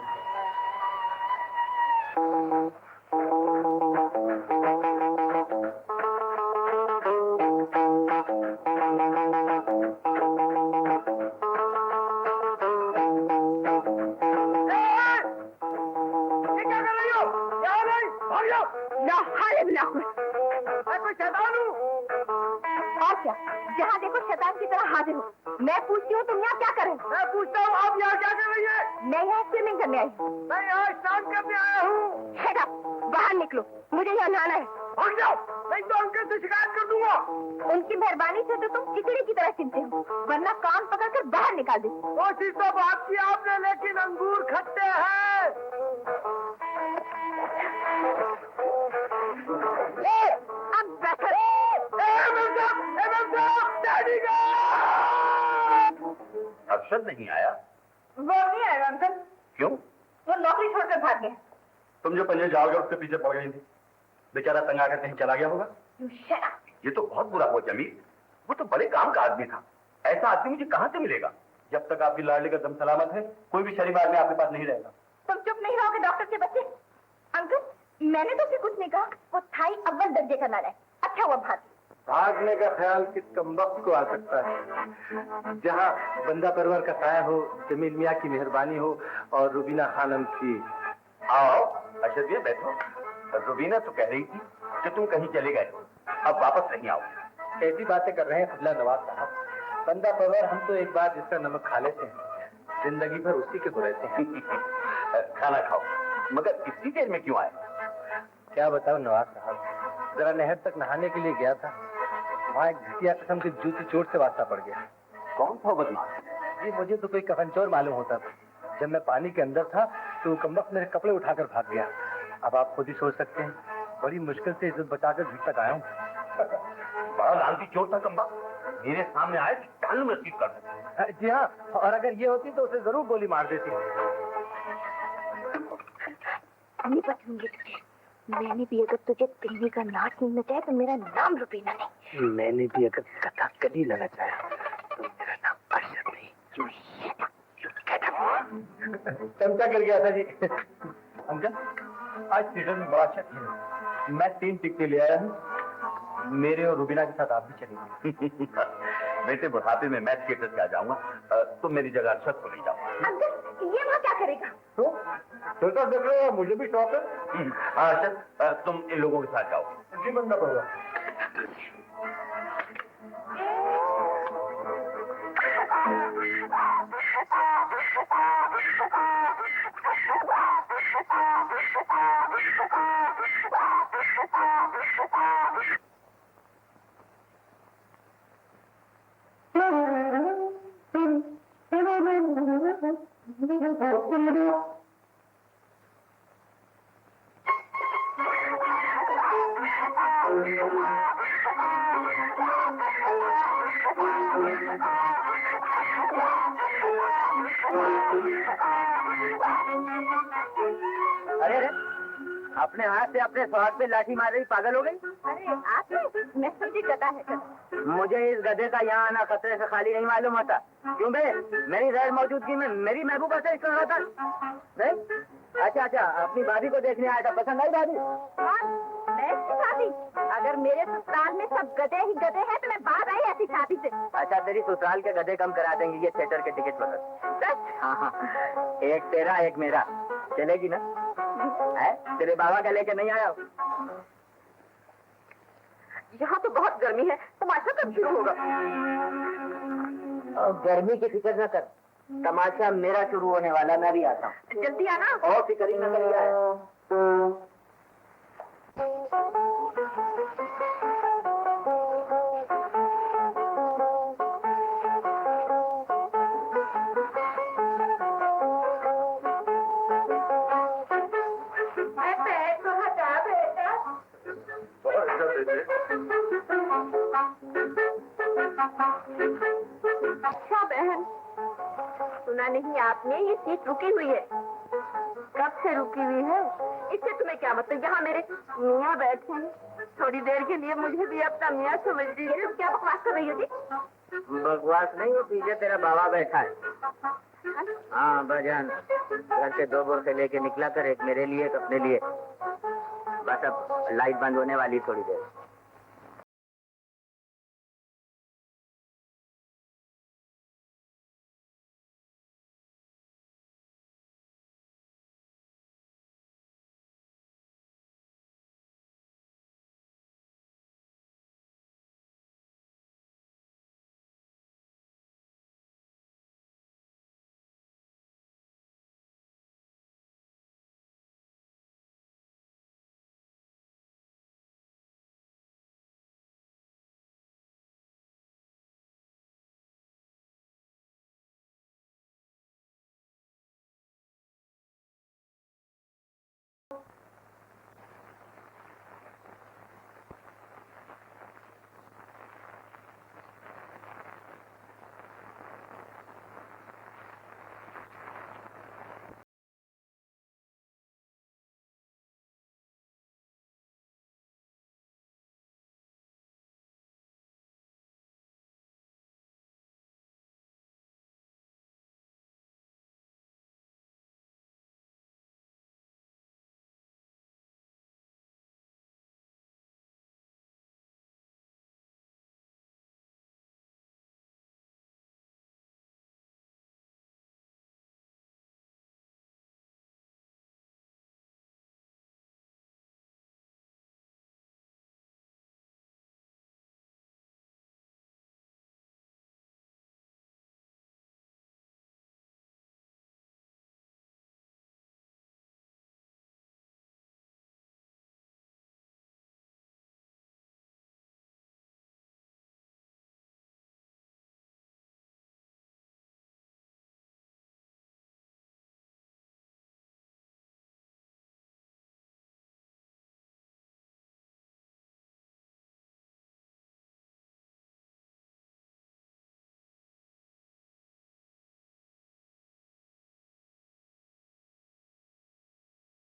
जहाँ देखो शैतान की तरह हाजिर हो। मैं पूछती हूँ तुम यहाँ क्या कर रहे हो? मैं पूछता हूँ आप यहाँ क्या कर रही है? मैं यहाँ स्विमिंग करने आई हूँ। मैं यहाँ स्नान करने आया हूँ। Shut up! बाहर निकलो, मुझे यहाँ नहाना है। भाग जाओ, नहीं तो अंकल से शिकायत कर दूंगा। उनकी मेहरबानी से तो तुम चिकड़ी की तरह चिंते हो, वरना कान पकड़कर बाहर निकाल दे। कोशिश तो बात की आपने, लेकिन अंगूर खट्टे हैं। अब बैठो। अरशद नहीं आया? वो नहीं आएगा अंकल। क्यों? वो नौकरी छोड़कर भाग गया। तुम जो पंजे जाओगे उसके पीछे पड़ गई थी। बेचारा तंग आकर कहीं चला गया होगा। ये तो बहुत बुरा हुआ जमील। वो तो बड़े काम का आदमी था। ऐसा आदमी मुझे कहाँ से मिलेगा? जब तक आपकी लाडली का दम सलामत है, कोई भी शरीफ आदमी आपके पास नहीं रहेगा। तुम चुप नहीं रहोगे डॉक्टर के बच्चे? अंकल, मैंने तो उसे कुछ नहीं कहा। वो था ही अव्वल दर्जे का नालायक। अच्छा हुआ भाग। भागने का ख्याल किस कमबख्त को आ सकता है? जहाँ बंदा परवर का साया हो, जमील मियाँ की मेहरबानी हो और रुबीना खानम की। आओ अरशद भैया बैठो। रुबीना तो कह रही थी कि तुम कहीं चले गए हो, अब वापस नहीं आओ। ऐसी बातें कर रहे हैं फजला नवाज साहब। बंदा परवर हम तो एक बार जिसका नमक खा लेते हैं, जिंदगी भर उसी के रहते हैं। खाना खाओ। मगर इतनी देर में क्यों आए? क्या बताओ नवाज साहब, जरा नहर तक नहाने के लिए गया था। वहाँ एक घटिया किस्म की जूती चोट से वास्ता पड़ गया। कौन था बदमाश? जी मुझे तो कोई कफनचोर मालूम होता था। जब मैं पानी के अंदर था तो कमबख्त मेरे कपड़े उठाकर भाग गया। अब आप खुद ही सोच सकते हैं, बड़ी मुश्किल से इज्जत बचाकर घर तक आया हूँ। बड़ा लालची चोर था कम्बा। मेरे सामने आए कि कानून रसीद कर सकते। जी हाँ, और अगर ये होती तो उसे जरूर गोली मार देती। नहीं पसंद तुझे। मैंने भी अगर तुझे पिन्नी का नाच नहीं नचाया तो मेरा नाम रुबीना नहीं। मैंने भी अगर कथकली न नचाया तो मेरा नाम अरशद नहीं। चमचा गिर गया था जी। अंकल, आज थिएटर में बड़ा अच्छा खेल है। मैं 3 टिकटें ले आया हूँ। मेरे और रुबीना के साथ आप भी चलेंगे। बेटे बुढ़ापे में मैं थिएटर क्या जाऊंगा, तुम मेरी जगह अरशद को ले जाओ। अंकल ये वहाँ क्या करेगा? तो थिएटर देख रहे हो, मुझे भी शौक है। हाँ अरशद, तुम इन लोगों के साथ जाओ। जी बनना पड़ेगा। अरे अरे, अपने हाथ से अपने स्वाद पे लाठी मार रही पागल हो गई। अरे आप मैं समझी गधा है। मुझे इस गधे का यहाँ आना खतरे से खाली नहीं मालूम होता। क्यों बे, मेरी गैर मौजूदगी में मेरी महबूबा से इश्क रहा था? नहीं? अच्छा अच्छा, अपनी भाभी को देखने आया था, पसंद आई भाभी? मैं भाभी? अगर मेरे ससुराल में सब गधे ही गधे हैं तो मैं बाहर आई ऐसी शादी से। अच्छा, तेरी ससुराल के गधे कम करा देंगे ये थिएटर के टिकट पर। हाँ, एक तेरा एक मेरा, चलेगी ना? है? तेरे बाबा का लेके नहीं आया? यहाँ तो बहुत गर्मी है, तमाशा कब शुरू होगा? गर्मी की फिक्र न कर, तमाशा मेरा शुरू होने वाला, मैं भी आता हूँ। जल्दी आना। और फिक्र ही न करिए। अच्छा बहन, सुना नहीं आपने ये सीट रुकी हुई है? कब से रुकी हुई है? इससे तुम्हें क्या मतलब? यहाँ मेरे मियाँ बैठे हैं, थोड़ी देर के लिए मुझे भी अपना मियाँ समझ लीजिए। तुम क्या बकवास कर रही हो जी? बकवास नहीं, वो पीछे तेरा बाबा बैठा है। हाँ बजान, घर से 2 बुरखे लेके निकला कर, एक मेरे लिए एक अपने लिए। बस अब लाइट बंद होने वाली थोड़ी देर।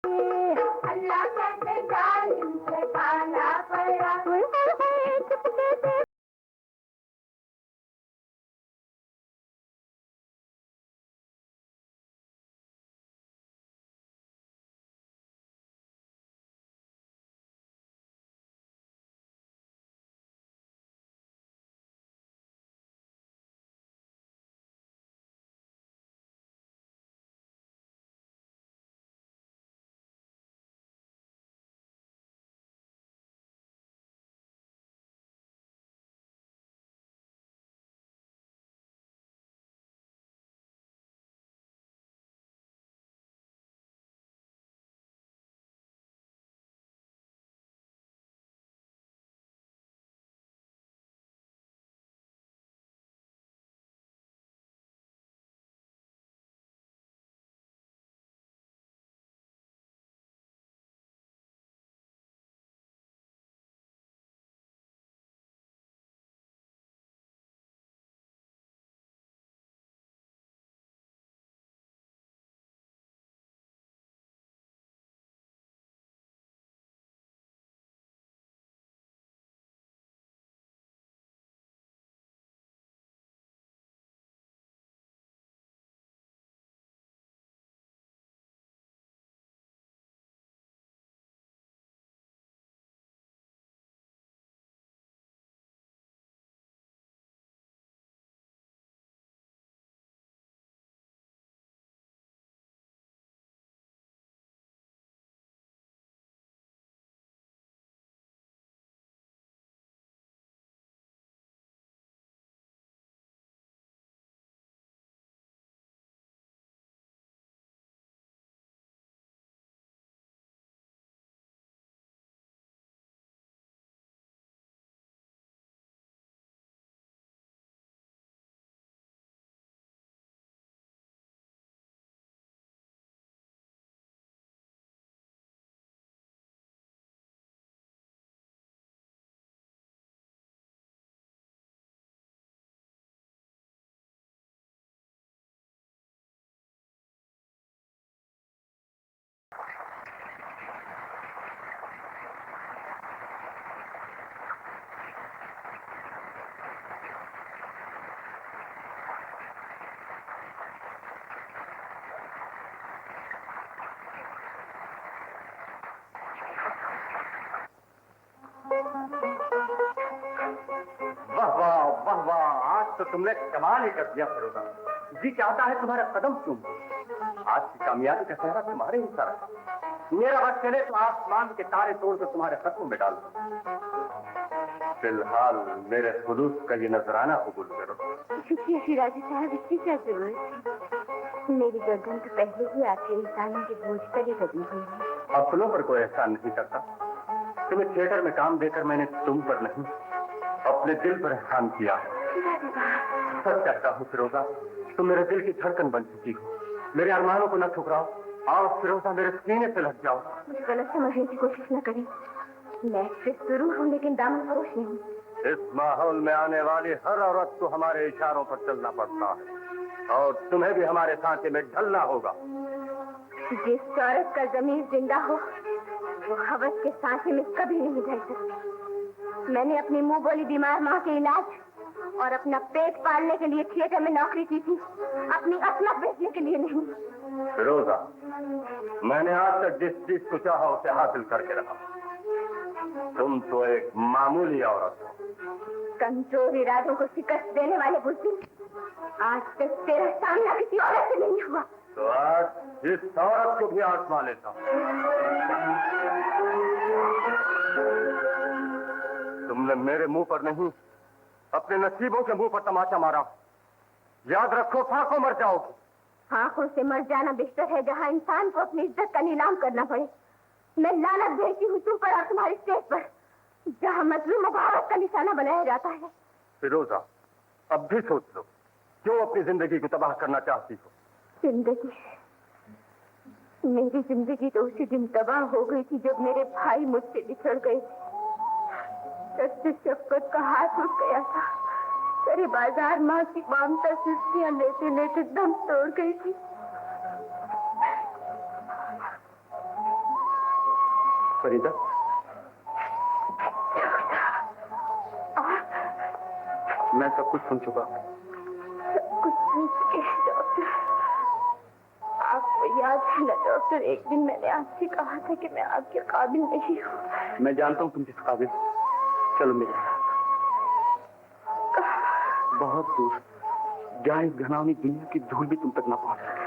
अल्लाह का जालिम से खाना पड़ा वाह वाह वाह वाह, आज तो तुमने कमाल ही कर दिया फिरोजा। जी चाहता है तुम्हारा कदम चूम। आज की कामयाबी का सेहरा तुम्हारे ही सर है। मेरा बस चले तो आसमान के तारे तोड़कर तुम्हारे खत्मों में डाल दो। फिलहाल मेरे खुलूस का ये नजराना कबूल करो। शुक्रिया शिराजी साहब, इसकी क्या जरूरत है? मेरी गर्दन तो पहले ही आपके इंसानों के बोझ पर ही लगी हुई है। अपनों पर कोई एहसान नहीं करता। तुम्हें थिएटर में काम देकर मैंने तुम पर नहीं, अपने दिल पर एहसान किया है। सच कहता हूँ फिरोजा, तुम मेरे दिल की धड़कन बन चुकी हो। मेरे अरमानों को न ठुकराओ। आओ फिरोजा, मेरे सीने से लग जाओ। मुझे गलत समझने की कोशिश न करें। मैं सिर्फ जरूर हूँ, लेकिन दामन फरोश नहीं हूँ। इस माहौल में आने वाली हर औरत को हमारे इशारों पर चलना पड़ता है, और तुम्हें भी हमारे सांचे में ढलना होगा। जिस औरत का जमीर जिंदा हो, वो हवस के सांचे में कभी नहीं ढल सकती। मैंने अपनी मुंह बोली बीमार माँ के इलाज और अपना पेट पालने के लिए थिएटर में नौकरी की थी, अपनी असमत बेचने के लिए नहीं। फिरोजा, मैंने आज तक जिस चीज को चाहा उसे हासिल करके रहा। तुम तो एक मामूली औरत हो। कमजोर इरादों को शिकस्त देने वाले बुजुर्ग, आज तक तेरा सामना किसी औरत से नहीं हुआ। तो आज इस औरत को भी आजमा लेता हूं। तुमने मेरे मुंह पर नहीं, अपने नसीबों के मुंह पर तमाचा मारा। याद रखो, फांकों मर जाओगे। आंखों से मर जाना बेहतर है, जहाँ इंसान को अपनी इज्जत का नीलाम करना पड़े। मैं लानत भेजती हूँ तुम पर और तुम्हारी स्टेज पर, जहाँ मजलूम मुबारक का निशाना बनाया जाता है। फिरोजा, अब भी सोच लो, क्यों अपनी जिंदगी को तबाह करना चाहती हो? जिंदगी, मेरी जिंदगी तो उसी दिन तबाह हो गई थी जब मेरे भाई मुझसे बिछड़ गए। सच्चे शफकत का हाथ उठ गया था। तेरे बाजार माँ की मामता सुस्तियाँ लेते लेते दम तोड़ गई थी। फरीदा, मैं सब कुछ सुन चुका हूँ। कुछ डॉक्टर, आपको याद है ना डॉक्टर, एक दिन मैंने आपसे कहा था कि मैं आपके काबिल नहीं हूँ। मैं जानता हूँ तुम किस काबिल। चलो मेरे साथ, बहुत दूर, जहाँ इस घनावनी दुनिया की धूल भी तुम तक ना पहुंच सके।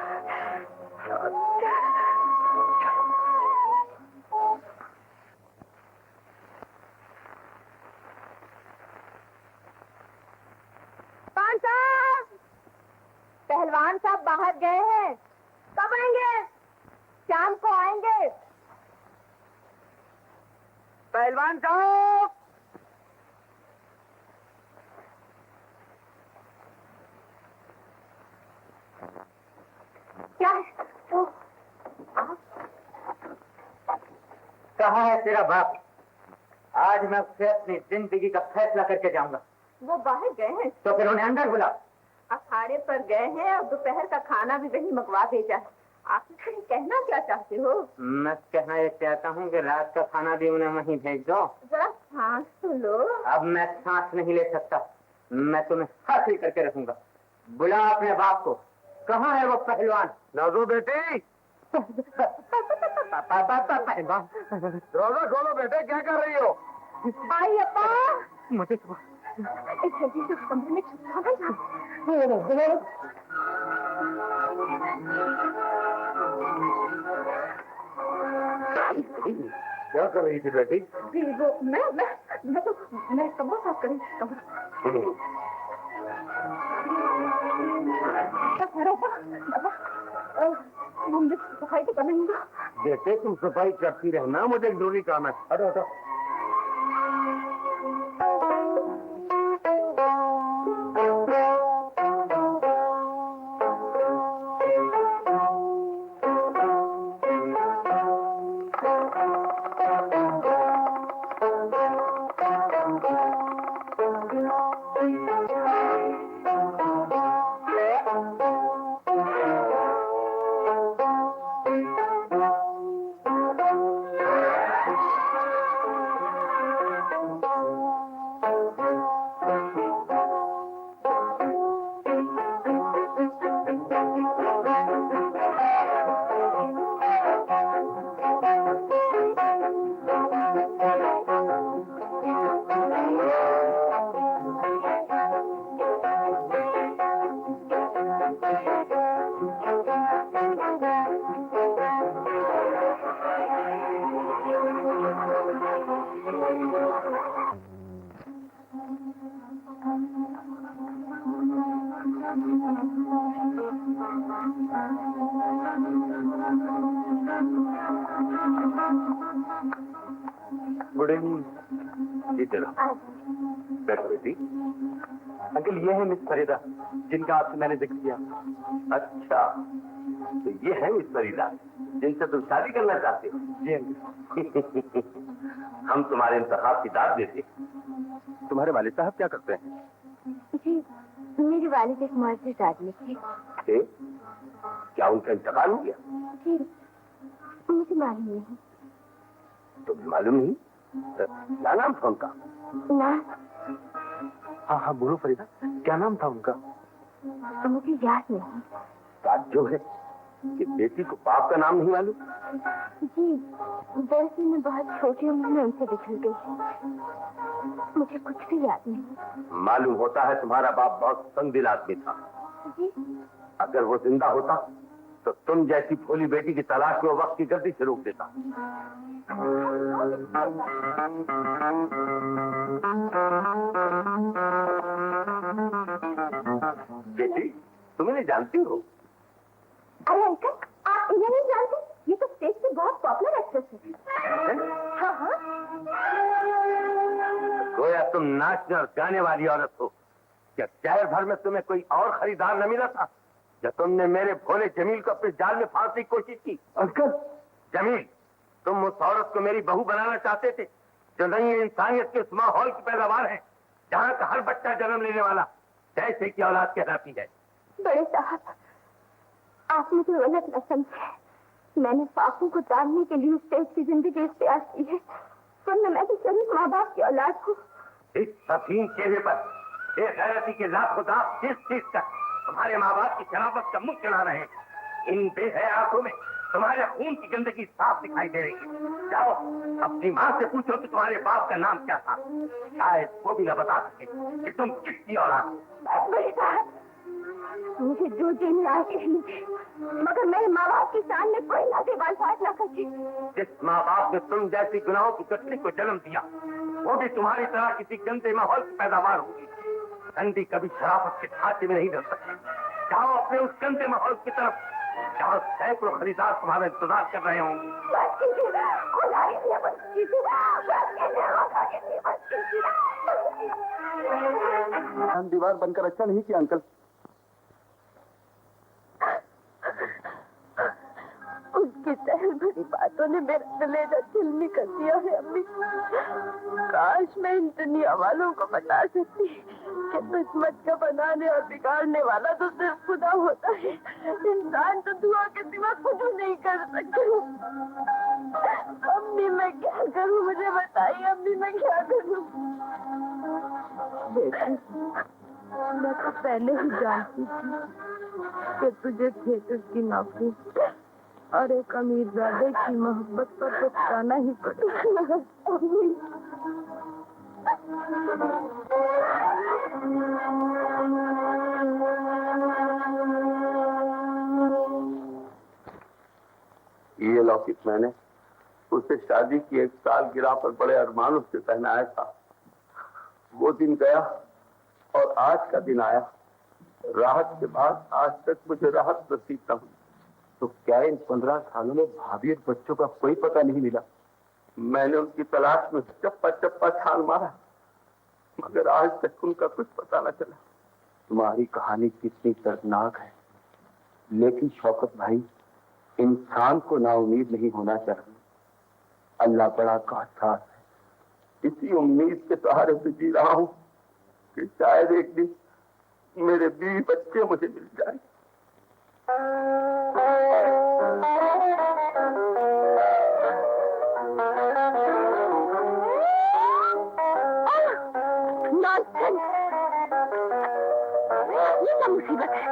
पहलवान साहब बाहर गए हैं, कब आएंगे? शाम को आएंगे। पहलवान साहब, क्या है? कहाँ है तेरा बाप? आज मैं उससे अपनी जिंदगी का फैसला करके जाऊंगा। वो बाहर गए हैं, तो फिर उन्हें अंदर बुला। अखाड़े पर गए हैं और दोपहर का खाना भी वही मंगवा भेजा है। आप इससे कहना क्या चाहते हो? मैं कहना ये चाहता हूँ कि रात का खाना भी उन्हें वहीं भेज दो। जरा सांस तो लो। अब मैं सांस नहीं ले सकता, मैं तुम्हें हासिल करके रखूंगा। बुला अपने बाप को। कहाँ है वो पहलवान? नाजो बेटी, दरवाजा खोलो बेटे, क्या कर रही हो? आई अप्पा, मुझे एक जल्दी से उस कमरे में छुपा गया। क्या कर रही थी बेटी? जी वो मैं कमरा साफ करें। मुझे सफाई तो करना ही। बेटे तुम सफाई करती रहना, मुझे एक जरूरी काम है। हटो हटो। Good evening. इधर बैठो बेटी। अंकल ये है मिस फरीदा, जिनका आपसे मैंने जिक्र किया। अच्छा, तो ये है मिस फरीदा जिनसे तुम शादी करना चाहते हो? जी अंकल। हम तुम्हारे इंतखाब की दाद देते। तुम्हारे वालिद साहब क्या करते हैं? जी मेरी वालिद एक मर्द आदमी थे। क्या उनका इंतकाल हो गया? जी मुझे मालूम नहीं। तुम्हें मालूम नहीं? क्या नाम था उनका? ना, हाँ हाँ बोलो फरीदा, क्या नाम था उनका? मुझे याद नहीं। ताज्जुब है कि बेटी को बाप का नाम नहीं मालूम। जी दरअसल मैं बहुत छोटी उम्र में उनसे बिछड़ गई, मुझे कुछ भी याद नहीं। मालूम होता है तुम्हारा बाप बहुत तंगदिल आदमी था। जी अगर वो जिंदा होता तो तुम जैसी भोली बेटी की तलाश में वक्त की गर्दी से रोक देता। बेटी तुम इन्हें जानती हो? अरे अंकल आप इन्हें नहीं जानते? ये तो स्टेज पे बहुत पॉपुलर एक्ट्रेस है। हाँ हाँ। गोया तुम नाचने और गाने वाली औरत हो। क्या शहर भर में तुम्हें कोई और खरीदार न मिला था जब तुमने मेरे भोले जमील को अपने जाल में फांसने की कोशिश की? अंकल जमील, तुम उस औरत को मेरी बहू बनाना चाहते थे जो नई इंसानियत के उस माहौल की पैदावार है जहाँ का हर बच्चा जन्म लेने वाला जैसे की औलाद कहलाती है। बड़े साहब आप मुझे गलत न समझे, मैंने पापों को तारने के लिए स्टेज की जिंदगी इख्तियार की है, वरना मैं भी शरीफ माँ बाप की औलाद हूँ। इस हसीन चेहरे पर एक गैरती के लाखों दांत चीस कर तुम्हारे माँ बाप की शराबत का मुंह चला रहे हैं। इन बेहया आंखों में तुम्हारे खून की गंदगी साफ दिखाई दे रही है। जाओ अपनी माँ से पूछो कि तुम्हारे बाप का नाम क्या था, शायद वो भी न बता सके कि तुम किसकी औलाद। मुझे जो दिन लाए थे, मगर मेरे माँ बाप की सामने कोई लागे बात न करती। जिस माँ बाप ने तुम जैसी गुनाहों की कटली को जन्म दिया, वो भी तुम्हारी तरह किसी गंदे माहौल की पैदावार होगी। गंदी कभी शराफत के ढांचे में नहीं डल सकती। जाओ अपने उस गंदे माहौल की तरफ, जहाँ सैकड़ों खरीदार तुम्हारा इंतजार कर रहे होंगे। दीवार बनकर अच्छा नहीं किया अंकल। उसकी सहल भरी बातों ने मेरा कलेजा छिलनी कर दिया है अम्मी। काश मैं इन दुनिया वालों को बता सकती कि किस्मत का बनाने और बिगाड़ने वाला तो सिर्फ खुदा होता है। इंसान तो दुआ के सिवा कुछ नहीं कर सकते। अम्मी मैं क्या करूं, मुझे बताइए अम्मी मैं क्या करूं। बेटी मैं तो पहले ही जानती थी कि तुझे थिएटर की नौकरी और एक अमीरजादे की मोहब्बत पर तो खाना ही पड़ेगा। ये लॉकेट मैंने उसे शादी की एक सालगिरह पर बड़े अरमानों से पहनाया था। वो दिन गया और आज का दिन आया। राहत के बाद आज तक मुझे राहत नसीब न हुई। तो क्या इन 15 सालों में भाभी और बच्चों का कोई पता नहीं मिला? मैंने उनकी तलाश में चप्पा चप्पा छाल मारा, मगर आज तक उनका कुछ पता न चला। तुम्हारी कहानी कितनी दर्दनाक है, लेकिन शौकत भाई, इंसान को नाउम्मीद नहीं होना चाहिए। अल्लाह बड़ा कासार है। इसी उम्मीद के सहारे से जी रहा हूँ कि शायद एक दिन मेरे बीवी बच्चे मुझे मिल जाए। ये क्या मुसीबत है?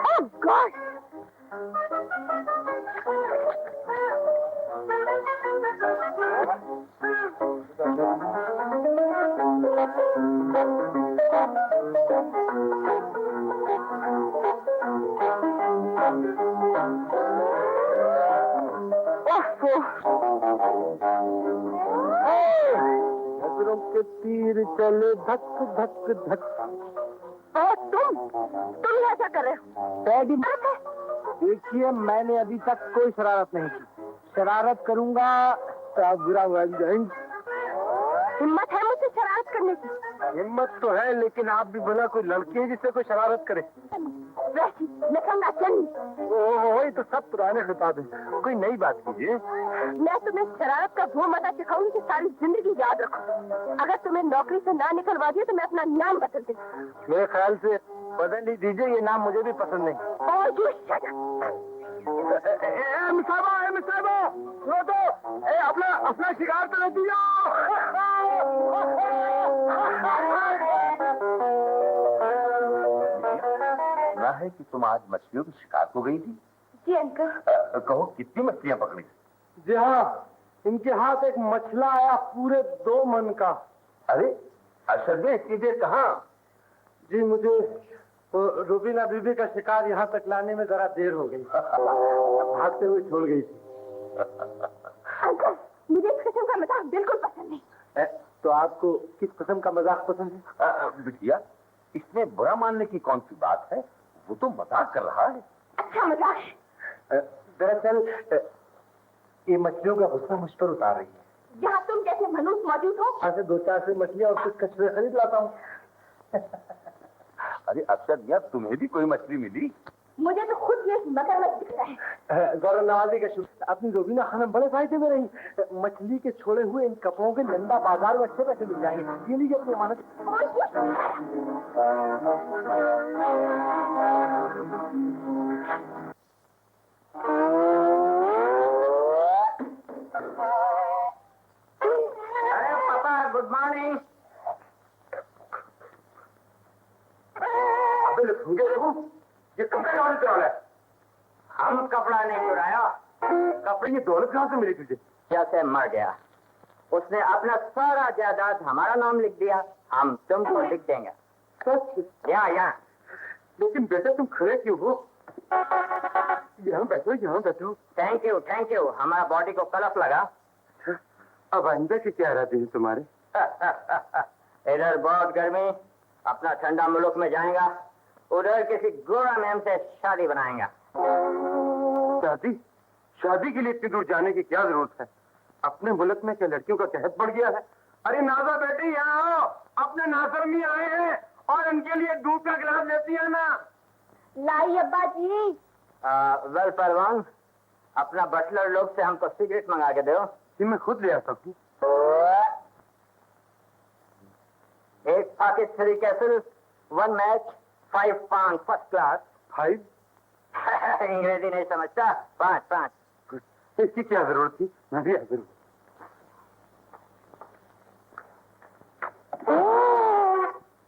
Oh God! नजरों के तीर चले धक धक धक। और तुम ऐसा कर रहे हो? डैडी देखिए, मैंने अभी तक कोई शरारत नहीं की। शरारत करूंगा तो आप बुरा मान जाएंगे। हिम्मत है मुझसे शरारत करने की? हिम्मत तो है, लेकिन आप भी भला कोई लड़की है जिससे कोई शरारत करे? वैसी लखंगा चंद। ओह, ये तो सब पुराने खिताब है, कोई नई बात कीजिए। मैं तुम्हें शरारत का वो मजा सिखाऊंगी कि सारी जिंदगी याद रखो। अगर तुम्हें नौकरी से ना निकलवा दिया तो मैं अपना नाम बदल दूंगा। मेरे ख्याल से बदल ही दीजिए, ये नाम मुझे भी पसंद नहीं। और यू शट अपना शिकार तो नहीं दिया। सुना है कि तुम आज मछलियों की शिकार को गई थी। जी अंकल। कहो कितनी मछलियां पकड़ी? जी हाँ, इनके हाथ एक मछला आया पूरे 2 मन का। अरे असल में इतनी देर कहाँ? जी मुझे रूबीना बीबी का शिकार यहाँ तक लाने में जरा देर हो गई। भागते हुए छोड़ गई थी। अंकल मुझे इस किस्म का मजाक बिल्कुल पसंद नहीं। तो आपको किस किस्म का मजाक पसंद है? बिटिया, इसमें बुरा मानने की कौन सी बात है? वो तो मजाक कर रहा है। अच्छा मजाक है। दरअसल ये मछलियों का गुस्सा मुझ पर उतार रही है। जहाँ तुम जैसे मनुष्य मौजूद हो, यहाँ से 2-4 से मछलियाँ और कुछ कचरे खरीद लाता हूँ। अरे अक्षर भैया, तुम्हें भी कोई मछली मिली? मुझे तो खुद ये मगरमच्छ दिख रहा है। गौरव नवाजी का शुक्र, अपनी रोबीना खानम बड़े फायदे में रही। मछली के छोड़े हुए इन कपड़ों के नंदा बाजार में अच्छे पैसे मिल जाएंगे। ये लीजिए अपनी अमानत। अरे पापा, गुड मॉर्निंग। अबे देखो, ये कपड़े कौन चुरा है? हम कपड़ा नहीं चुराया। कपड़े, ये दौलत कहाँ से मिली तुझे? जैसे मर गया, उसने अपना सारा जायदाद हमारा नाम लिख दिया। हम तुमको लिख देंगे। सच? यहाँ। लेकिन बेटा तुम खड़े क्यों हो? यहाँ बैठो, यहाँ बैठो। Thank you. हमारा बॉडी को कलफ लगा। अब आइंदा की क्या इरादे हैं तुम्हारे? इधर बहुत गर्मी, अपना ठंडा मुल्क में जाएगा, उधर किसी गोरा मैम से शादी बनाएगा। शादी के लिए इतनी दूर जाने की क्या जरूरत है? अपने मुल्क में क्या लड़कियों का कहत बढ़ गया है? अरे नाजा बेटी, यहाँ आओ। अपने नाजर में आए हैं और उनके लिए दूध का गिलास लेती है ना। लाई अब्बा जी। वेल पहलवान, अपना बटलर लोग से हमको सिगरेट मंगा के दो। जी मैं खुद ले आता हूँ। एक packet 3 castle, 1 match, 5 pound first class. 5? अंग्रेजी नहीं समझता। 5। इसकी क्या जरूरत थी? मैं भी हाजिर हूँ।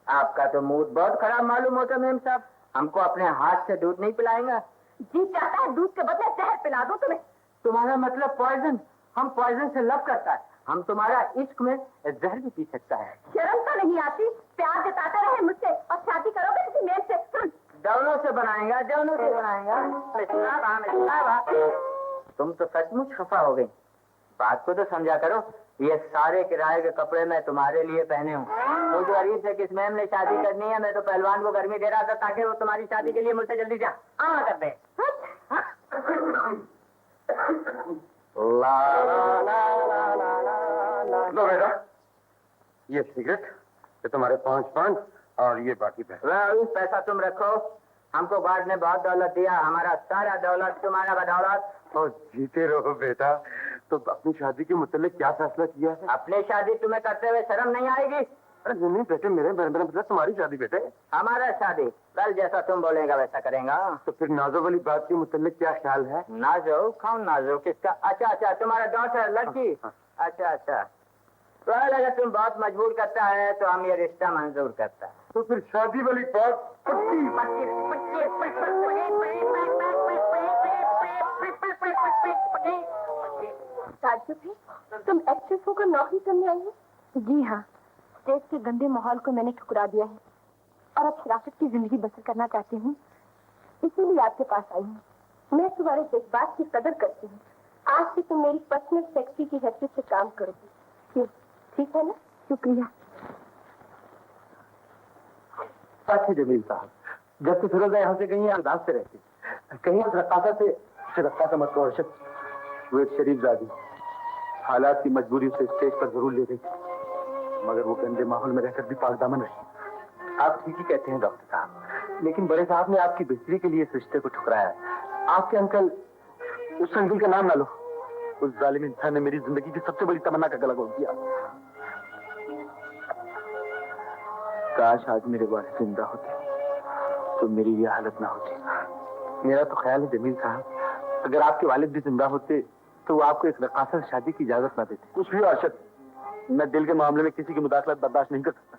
आपका तो मूड बहुत खराब मालूम होता मेम साहब। हमको अपने हाथ से दूध नहीं पिलाएंगा? जी चाहता है दूध के बदले जहर पिला दूं तुम्हें। तुम्हारा मतलब पॉइजन? हम पॉइजन से लव करता है। हम तुम्हारा इश्क में जहर भी पी सकता है। शर्म तो नहीं आती? प्यार जताते रहे मुझसे और शादी करोगे किसी मेल से? दोनों से बनाएगा। तुम तो सचमुच खफा हो गई। बात को तो समझा करो। ये सारे किराए के कपड़े मैं तुम्हारे लिए पहने हूँ। मुझे अरीब से किस मैम ने शादी करनी है। मैं तो पहलवान को गर्मी दे रहा था ताकि वो तुम्हारी शादी के लिए मुझसे जल्दी जा कर दे। लो बेटा, ये सिगरेट, ये तुम्हारे 5 पाउंड और ये बाकी पैसे। पैसा तुम रखो। हमको गॉड ने बहुत दौलत दिया। हमारा सारा दौलत तुम्हारा बदौलत। और जीते रहो बेटा। तो अपनी शादी के मुतालिक क्या फैसला किया है? अपनी शादी तुम्हें करते हुए शर्म नहीं आएगी? अरे नहीं बेटे, मेरे मतलब तुम्हारी शादी बेटे। हमारा शादी कल जैसा तुम बोलेगा वैसा करेगा। तो फिर नाजो वाली बात के मुतालिक क्या ख्याल है? नाजो? कौन नाजो? किसका? अच्छा, तुम्हारा डॉटर लड़की। अच्छा। तो अगर तुम बहुत मजबूर करता है तो हम ये रिश्ता मंजूर करता है। तो फिर शादी वाली बात तुम एक्ट्रेस होकर नौकरी करने आई हो? जी हाँ, स्टेज के गंदे माहौल को मैंने ठुकरा दिया है और अब शराफत की जिंदगी बसर करना चाहती हूँ। इसीलिए आपके पास आई हूँ। मैं तुम्हारे जज्बात की कदर करती हूँ। आज से तुम मेरी पर्सनल सेक्रेटरी की हैसियत से काम करोगी। ठीक है ना? शुक्रिया। अच्छे जमील साहब, जब से फिरोजा यहाँ से गई अंदाज से रहती, कहीं रक्कासा से रक्कासा मत कहो अर्शद। वो एक शरीफ जादी, हालात की मजबूरी से स्टेज पर जरूर ले गई, मगर वो गंदे माहौल में रहकर भी पाकदामन रही। आप ठीक ही कहते हैं डॉक्टर साहब, लेकिन बड़े साहब ने आपकी बेहतरी के लिए इस रिश्ते को ठुकराया है। आपके अंकल, उस अंकल का नाम ना लो। उस जालिम इंसान ने मेरी जिंदगी की सबसे बड़ी तमन्ना का गला घोट दिया। काश आज मेरे वालिद जिंदा होते तो मेरी ये हालत ना होती। मेरा तो ख्याल है जमील साहब, अगर आपके वालिद भी जिंदा होते तो वो आपको एक रक्कासा से शादी की इजाजत ना देते। कुछ भी अर्शद, मैं दिल के मामले में किसी की मुदाखलत बर्दाश्त नहीं कर सकता।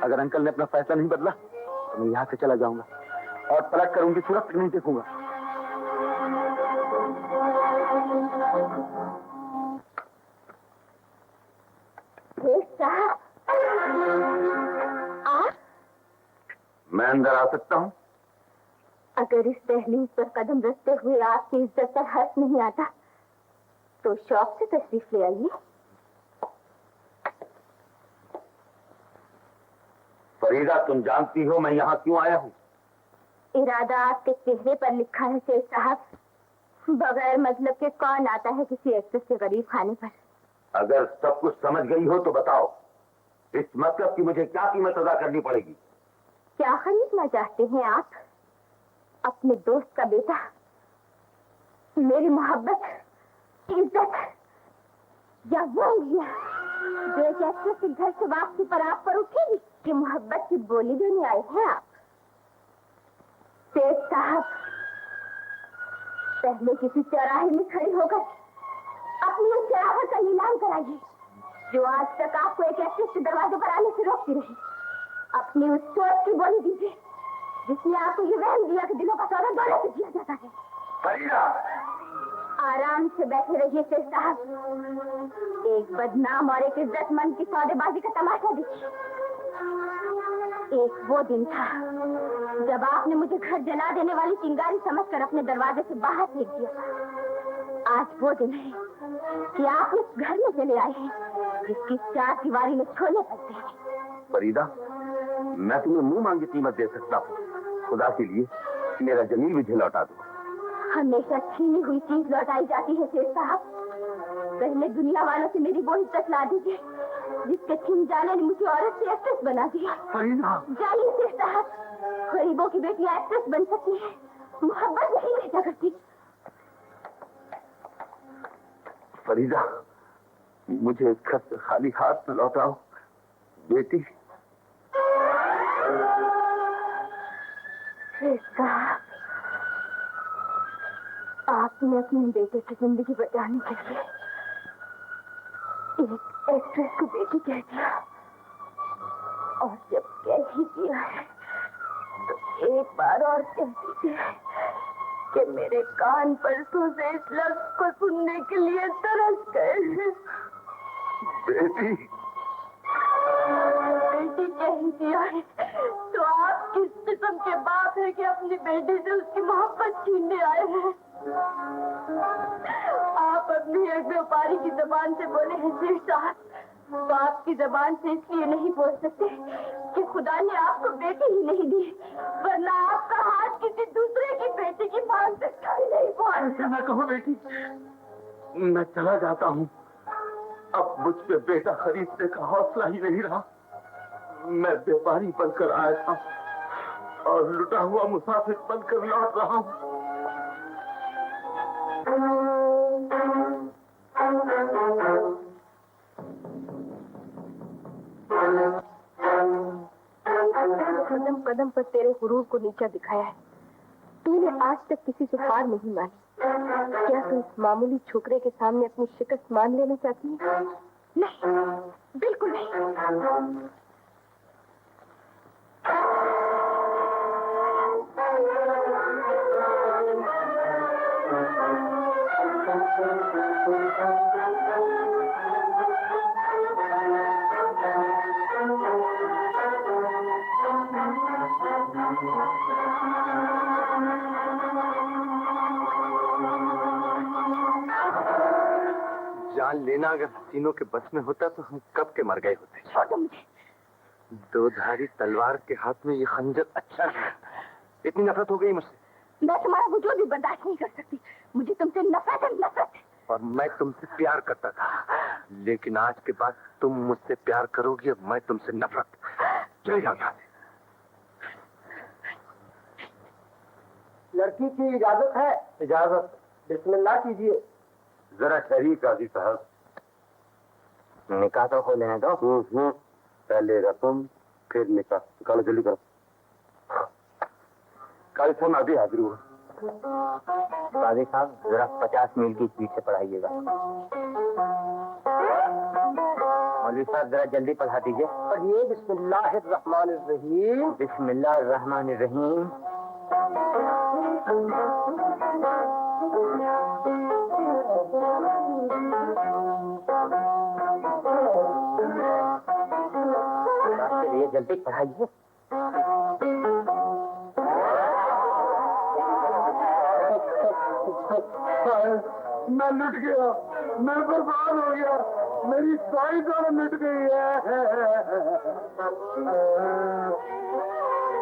अगर अंकल ने अपना फैसला नहीं बदला तो मैं यहाँ से चला जाऊंगा और पलट कर उनकी सूरत तक नहीं देखूंगा। मैं अंदर आ सकता हूँ? अगर इस दहलीज पर कदम रखते हुए आपकी इज्जत पर हर्ष नहीं आता तो शौक से तशरीफ ले आइए। फरीदा, तुम जानती हो मैं यहाँ क्यों आया हूँ? इरादा आपके चेहरे पर लिखा है शेख साहब। बगैर मतलब के कौन आता है किसी एक्ट्रेस के गरीब खाने पर? अगर सब कुछ समझ गई हो तो बताओ, इस मतलब की मुझे क्या कीमत अदा करनी पड़ेगी? क्या खरीदना चाहते हैं आप? अपने दोस्त का बेटा मेरी मोहब्बत, इज्जत या वो उंगलियां जो एक एक्ट्रेस के घर से वापसी पर आप पर उठेगी कि मोहब्बत की बोली देने आए हैं आप? सेठ साहब, पहले किसी चौराहे में खड़े होकर अपनी उस शराफत का नीलाम कराइए जो आज तक आपको एक एक्ट्रेस के दरवाजे पर आने से रोकती रही। अपनी उस सोच की बोली दीजिए जिसने आपको ये वहम दिया कि दिलों का सौदा दौलत से किया जाता है। फरीदा, आराम से बैठे रहिए सेठ साहब। एक बदनाम और एक इज्जतमंद की सौदेबाजी का तमाशा देखिए। एक वो दिन था जब आपने मुझे घर जला देने वाली चिंगारी समझकर अपने दरवाजे से बाहर फेंक दिया। आज वो दिन है कि आप इस घर में चले आए हैं जिसकी चार दीवारी में छोले पलते हैं। फरीदा, मैं तुम्हें मुंह मांगी कीमत दे सकता हूँ। खुदा के लिए मेरा जमीन मुझे लौटा दो। हमेशा छीनी हुई चीज लौटाई जाती है सेठ साहब। पहले दुनिया वालों से मेरी वो इज्जत ला दीजिए जिसके छिन जाने ने मुझे औरत से एक्ट्रेस बना दिया। फरीदा, जाइए सेठ साहब, गरीबों की बेटियां एक्ट्रेस बन सकती है, मोहब्बत नहीं भेजा करती। फरीदा, मुझे इस घर से खाली हाथ न लौटाओ बेटी। सेठ साहब, आपने अपने बेटे की जिंदगी बचाने के लिए एक एक्ट्रेस को बेटी कह दिया, और जब कह ही दिया है तो एक बार और कह दीजिए कि मेरे कान परसों से इस लफ्ज को सुनने के लिए तरस गए हैं। बेटी, बेटी कह ही दिया है तो आप किस किस्म के बाप है कि अपनी बेटी से उसकी मोहब्बत छीनने आए हैं? आप अपनी एक व्यापारी की जबान से बोले हैं सेठ साहब, बाप की जबान से इसलिए नहीं बोल सकते कि खुदा ने आपको बेटी ही नहीं दी, वरना आपका हाथ किसी दूसरे की बेटी की मांग तक नहीं पहुंच। ऐसा न कहो बेटी, मैं चला जाता हूँ। अब मुझ पे बेटा खरीदने का हौसला ही नहीं रहा। मैं व्यापारी बनकर आया था और लुटा हुआ मुसाफिर बनकर लौट रहा हूँ। कदम कदम पर तेरे गुरूर को नीचा दिखाया है। तूने आज तक किसी से हार नहीं मानी। क्या तू इस मामूली छोकरे के सामने अपनी शिकस्त मान लेना चाहती है? नहीं, बिल्कुल नहीं। जान लेना अगर हसीनों के बस में होता तो हम कब के मर गए होते। छोड़ो मुझे। दो धारी तलवार के हाथ में ये खंजर अच्छा नहीं। इतनी नफरत हो गई मुझसे। मैं तुम्हारा वजूद भी बर्दाश्त नहीं कर सकती। मुझे तुमसे नफरत है, नफरत। और मैं तुमसे प्यार करता था, लेकिन आज के बाद तुम मुझसे प्यार करोगी और मैं तुमसे नफरत। चले जाओ यहाँ से। लड़की की इजाजत है? इजाजत। बिस्मिल्लाह कीजिए। जरा ठहरिए काजी साहब, निकाह तो हो लेने दो। पहले रस्म फिर निकाह। निकालो जल्दी करो। काजी साहब अभी हाजिर हुआ। काजी साहब जरा 50 मील की स्पीड से पढ़ाइएगा। मौलवी साहब जरा जल्दी पढ़ा दीजिए। पढ़िए बिस्मिल्लाहिर्रहमानिर्रहीम। बिस्मिल्लाहिर्रहमानिर्रहीम। ये जल्दी पढ़ाइए। मैं लुट गया, मैं बर्बाद हो गया, मेरी सारी जान लुट गई है।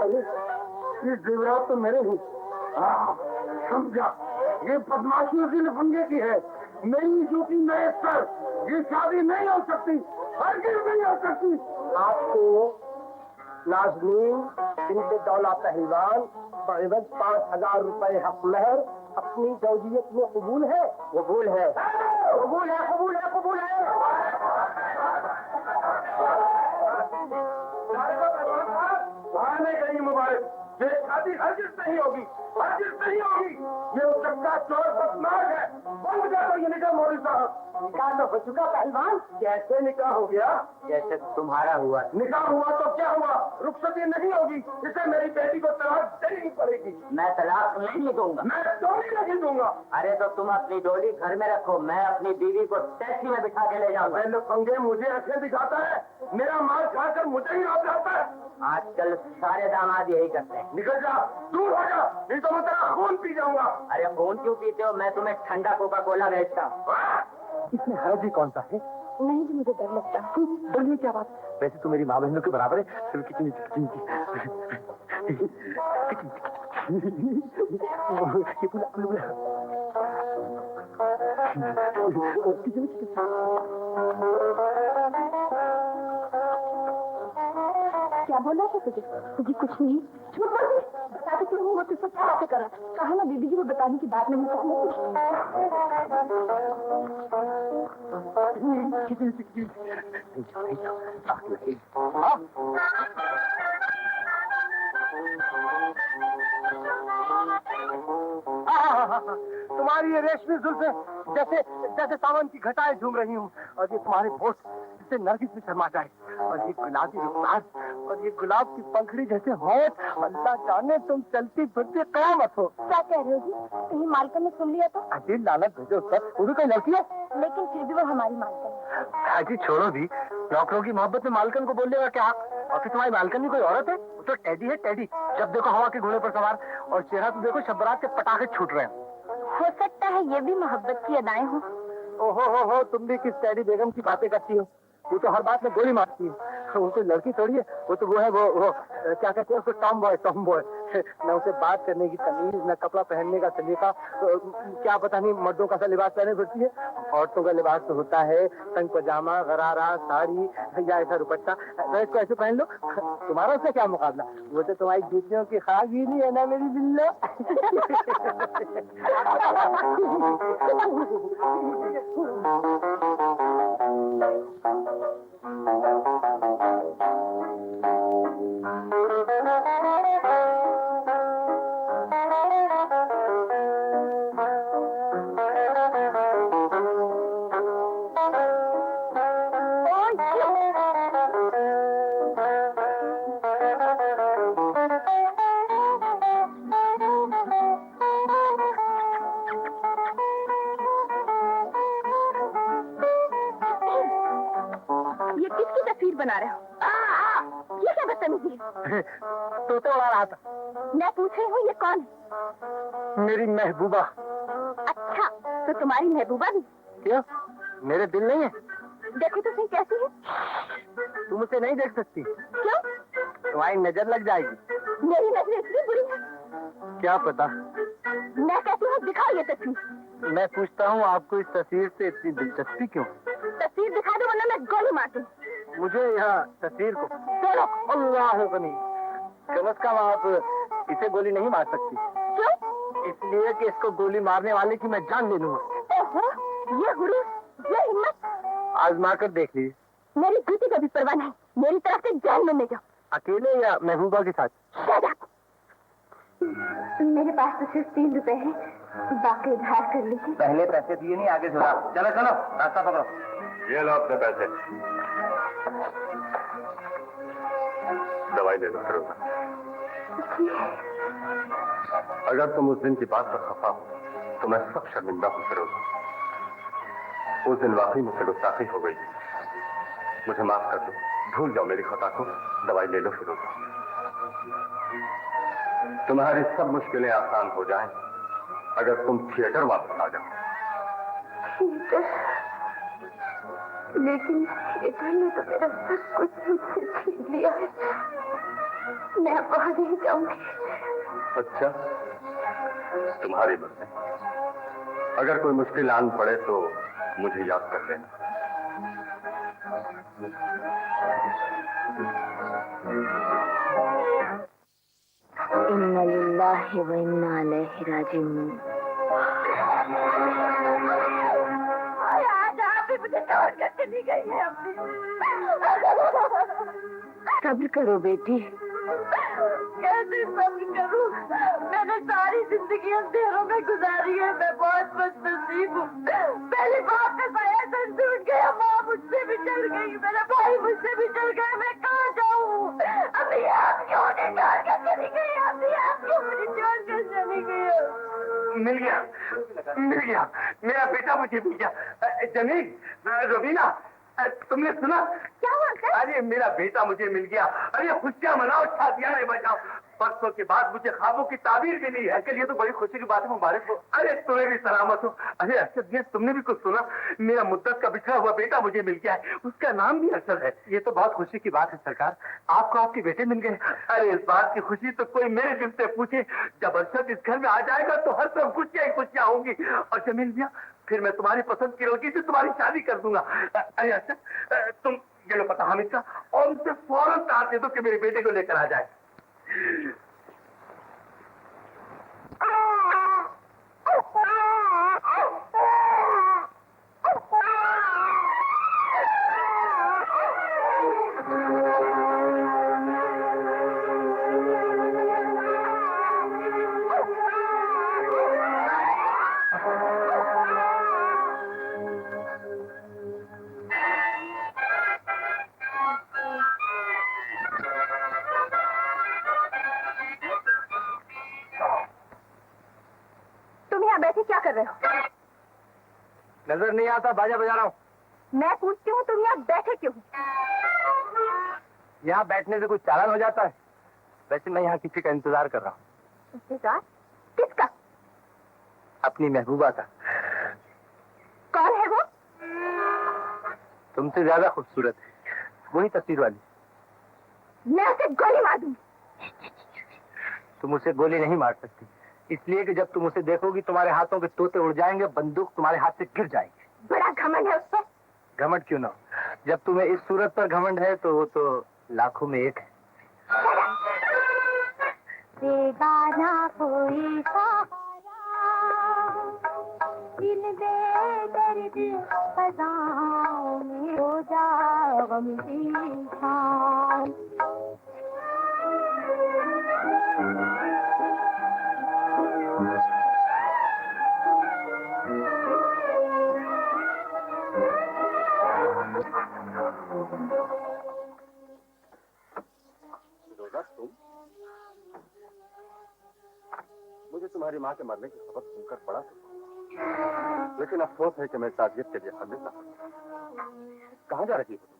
अरे ये जेवरात तो मेरे ही। समझा, ये बदमाशी उसी लफंगे की है। मेरी ड्यूटी मेरे सर, ये शादी नहीं हो सकती, हरगिज़ नहीं हो सकती। आपको नाज़नीन बिनते दौला पहलवान बस 5,000 रुपए हक महर अपनी जौजियत में कबूल है। कबूल है, कबूल है, कबूल है, कबूल है। वहाँ नहीं गई मुबारक, ये शादी हरगिज़ नहीं होगी, हरगिज़ नहीं होगी। ये उचक्का चोर बदमाश है। बंद कर दो ये निकाह मौलवी साहब। निकाह तो हो चुका पहलवान। कैसे निकाह हो गया? जैसे तुम्हारा हुआ। निकाह हुआ तो क्या हुआ? रुखसती नहीं होगी, इसे मेरी बेटी को तलाक देनी पड़ेगी। मैं तलाक नहीं दूंगा। मैं डोली नहीं दूंगा। अरे तो तुम अपनी डोली घर में रखो, मैं अपनी बीवी को टैक्सी में बिठा के ले जाऊंगा। पंगे मुझे आंखें दिखाता है, मेरा माल खाकर मुझे ही लौट जाता है। आजकल सारे दामाद यही करते हैं। निकल जा, दूर हो जा, नहीं तो मैं तेरा खून पी जाऊंगा। अरे खून क्यों पीते हो? मैं तुम्हें ठंडा कोका कोला बेचता हूँ। इसमें हर्ज ही कौन सा है? नहीं जी, मुझे डर लगता है। बोलिए क्या बात? वैसे तो मेरी माँ बहनों के बराबर है। सिर्फ कितनी क्या बोला था तुझे? तुझे कुछ नहीं। झूठ बोल दी। बता क्यों वो तुझसे क्या बातें कर रहा? कहा ना दीदी जी को बताने की बात नहीं तुम्हारी ये रेशमी जुल्फे जैसे जैसे सावन की घटाएं झूम रही हूँ, और ये तुम्हारे होठ जैसे नरगिस में शर्मा जाए, और ये गुलाबी रुखसार और ये गुलाब की पंखड़ी जैसे होठ, अल्लाह जाने तुम चलती फिरती कयामत हो। क्या कह रहे हो जी? कहीं मालकन ने सुन लिया तो? अजीब लानत भेजो उस पर, वो भी कोई लड़की है। लेकिन फिर भी वो हमारी मालकन है। अजी छोड़ो भी, नौकरों की मोहब्बत में मालकन को बोल देगा क्या? और फिर तुम्हारी मालकन भी कोई औरत है? वो तो टेडी है, टेडी। जब देखो हवा के घोड़े पर सवार, और चेहरा तो देखो शब्बरात के पटाखे छूट रहे हैं। हो सकता है ये भी मोहब्बत की अदाएं हो। ओहो, तुम भी किस टेडी बेगम की बातें करती हो? वो तो हर बात में गोली मारती है। वो कोई लड़की थोड़ी है, वो तो वो है वो क्या कहते हैं उसको, टॉम बॉय। न उसे बात करने की तमीज, न कपड़ा पहनने का सलीका, क्या पता नहीं मर्दों का सा लिबास पहने फिरती है। औरतों का लिबास तो होता है तंग पजामा, गरारा, साड़ी या ऐसा दुपट्टा, तो इसको ऐसे पहन लो। तुम्हारा उससे क्या मुकाबला? वो तो तुम्हारी जूतियों की खाक ही नहीं है ना मेरी बिल्लो। बना रहे हो? ये क्या बदतमीजी है? तोते उड़ा रहा था। मैं पूछ रही हूँ ये कौन है? मेरी महबूबा। अच्छा, तो तुम्हारी महबूबा भी? क्यों, मेरे दिल नहीं है? देखो तो सही कैसी है। तुम उसे नहीं देख सकती। क्यों? तुम्हारी नजर लग जाएगी। मेरी नजर इतनी बुरी है? क्या पता। मैं कहती हूँ दिखाओ ये तस्वीर। मैं पूछता हूँ आपको इस तस्वीर से इतनी दिलचस्पी क्यों? तस्वीर दिखा दो वरना मैं गोली मार दूँ। मुझे यहाँ तस्वीर को अल्लाह गनी, कम से कम आप इसे गोली नहीं मार सकती। क्यों? इसलिए कि इसको गोली मारने वाले की मैं जान ले लूंगा। ओहो, ये गुरु, ये हिम्मत। आजमा कर देख लीजिए। मेरी बेटी का भी परवाह नहीं, मेरी तरफ से जान में ले जाओ। अकेले या महबूबा के साथ? मेरे पास तो सिर्फ 3 रुपए हैं, बाकी उधार कर लीजिए। पहले पैसे दिए नहीं, आगे झोला। चलो चलो, रास्ता पकड़ो। ये लो अपने पैसे, दवाई ले लो फिरोजा। अगर तुम उस दिन की बात पर खफा हो तो मैं सब शर्मिंदा हूँ फिरोजा। उस दिन वाकई मुझसे गुस्ताखी हो गई, मुझे माफ कर दो, भूल जाओ मेरी खता को। दवाई ले लो फिरोजा, तुम्हारी सब मुश्किलें आसान हो जाएं अगर तुम थिएटर वापस आ जाओ। लेकिन थिएटर ने तो मेरा सब कुछ मुझसे छीन लिया है, मैं अब वहां नहीं जाऊंगी। अच्छा, तुम्हारी मर्जी। अगर कोई मुश्किल आन पड़े तो मुझे याद कर लेना। लिल्लाहि व इन्ना इलैहि राजिऊन। आज आप भी मुझे छोड़ कर चली गई है अपनी। सब्र करो बेटी। कैसे सब्र करूं? मैंने सारी जिंदगी अंधेरों में गुजारी है। मैं बहुत बदनसीब हूँ। पहली बात में साया सन टूट गया, माँ मुझसे बिछड़ गई, मेरा भाई मुझसे बिछड़ गया। मैं कहाँ जाऊँ? अभी आप क्यों मुझे छोड़ कर चली गई? अभी आप क्यों मुझे छोड़ कर चली गई? मिल गया मेरा बेटा मुझे मिल गया। जमीन, रवीना, तुमने सुना? क्या हुआ सर? अरे मेरा बेटा मुझे मिल गया। अरे खुशियाँ मनाओ, शादियाँ बजाओ। परसों के बाद मुझे ख्वाबों की ताबीर भी नहीं है। अंकल ये तो बड़ी खुशी की बात है, मुबारक हो। अरे तुम्हें भी सलामत हो। अरे अरशद ये तुमने भी कुछ सुना? मेरा मुद्दत का बिछड़ा हुआ बेटा मुझे मिल गया है। उसका नाम भी अरशद है। ये तो बहुत खुशी की बात है सरकार, आपको आपके बेटे मिल गए। अरे इस बात की खुशी तो कोई मेरे दिल से पूछे। जब अरशद इस घर में आ जाएगा तो हर तरफ खुशियाँ ही खुशियाँ होंगी। और जमील मियां, फिर मैं तुम्हारी पसंद की लड़की से तुम्हारी शादी कर दूंगा। अरे अरशद तुम ये लो पता हामिद का, और उससे फौरन तार दे दो कि मेरे बेटे को लेकर आ जाए। तुम यहाँ बैठे क्या कर रहे हो? नजर नहीं आता बाजा बजा रहा हूँ। मैं पूछती हूँ तुम यहाँ बैठे क्यों? यहाँ बैठने से कुछ चालान हो जाता है? वैसे मैं यहाँ किसी का इंतजार कर रहा हूँ। इंतजार? किसका? अपनी महबूबा का। कौन है वो? तुमसे ज्यादा खूबसूरत है, वही तस्वीर वाली। मैं उसे गोली मार दूंगी। तुम उसे गोली नहीं मार सकती, इसलिए कि जब तुम उसे देखोगी तुम्हारे हाथों के तोते उड़ जाएंगे, बंदूक तुम्हारे हाथ से गिर जाएगी। बड़ा घमंड है उस पर। घमंड क्यों ना हो, जब तुम्हें इस सूरत पर घमंड है तो वो तो लाखों में एक है। बेगाना कोई सहारा, दिल दे दर्द फ़ज़ाओं में हो जा गम की शाम। मुझे तुम्हारी माँ के मरने की खबर सुनकर बड़ा दुख, लेकिन अफसोस है कि मैं ताजियत के लिए हाजिर ना। कहाँ जा रही हो तुम?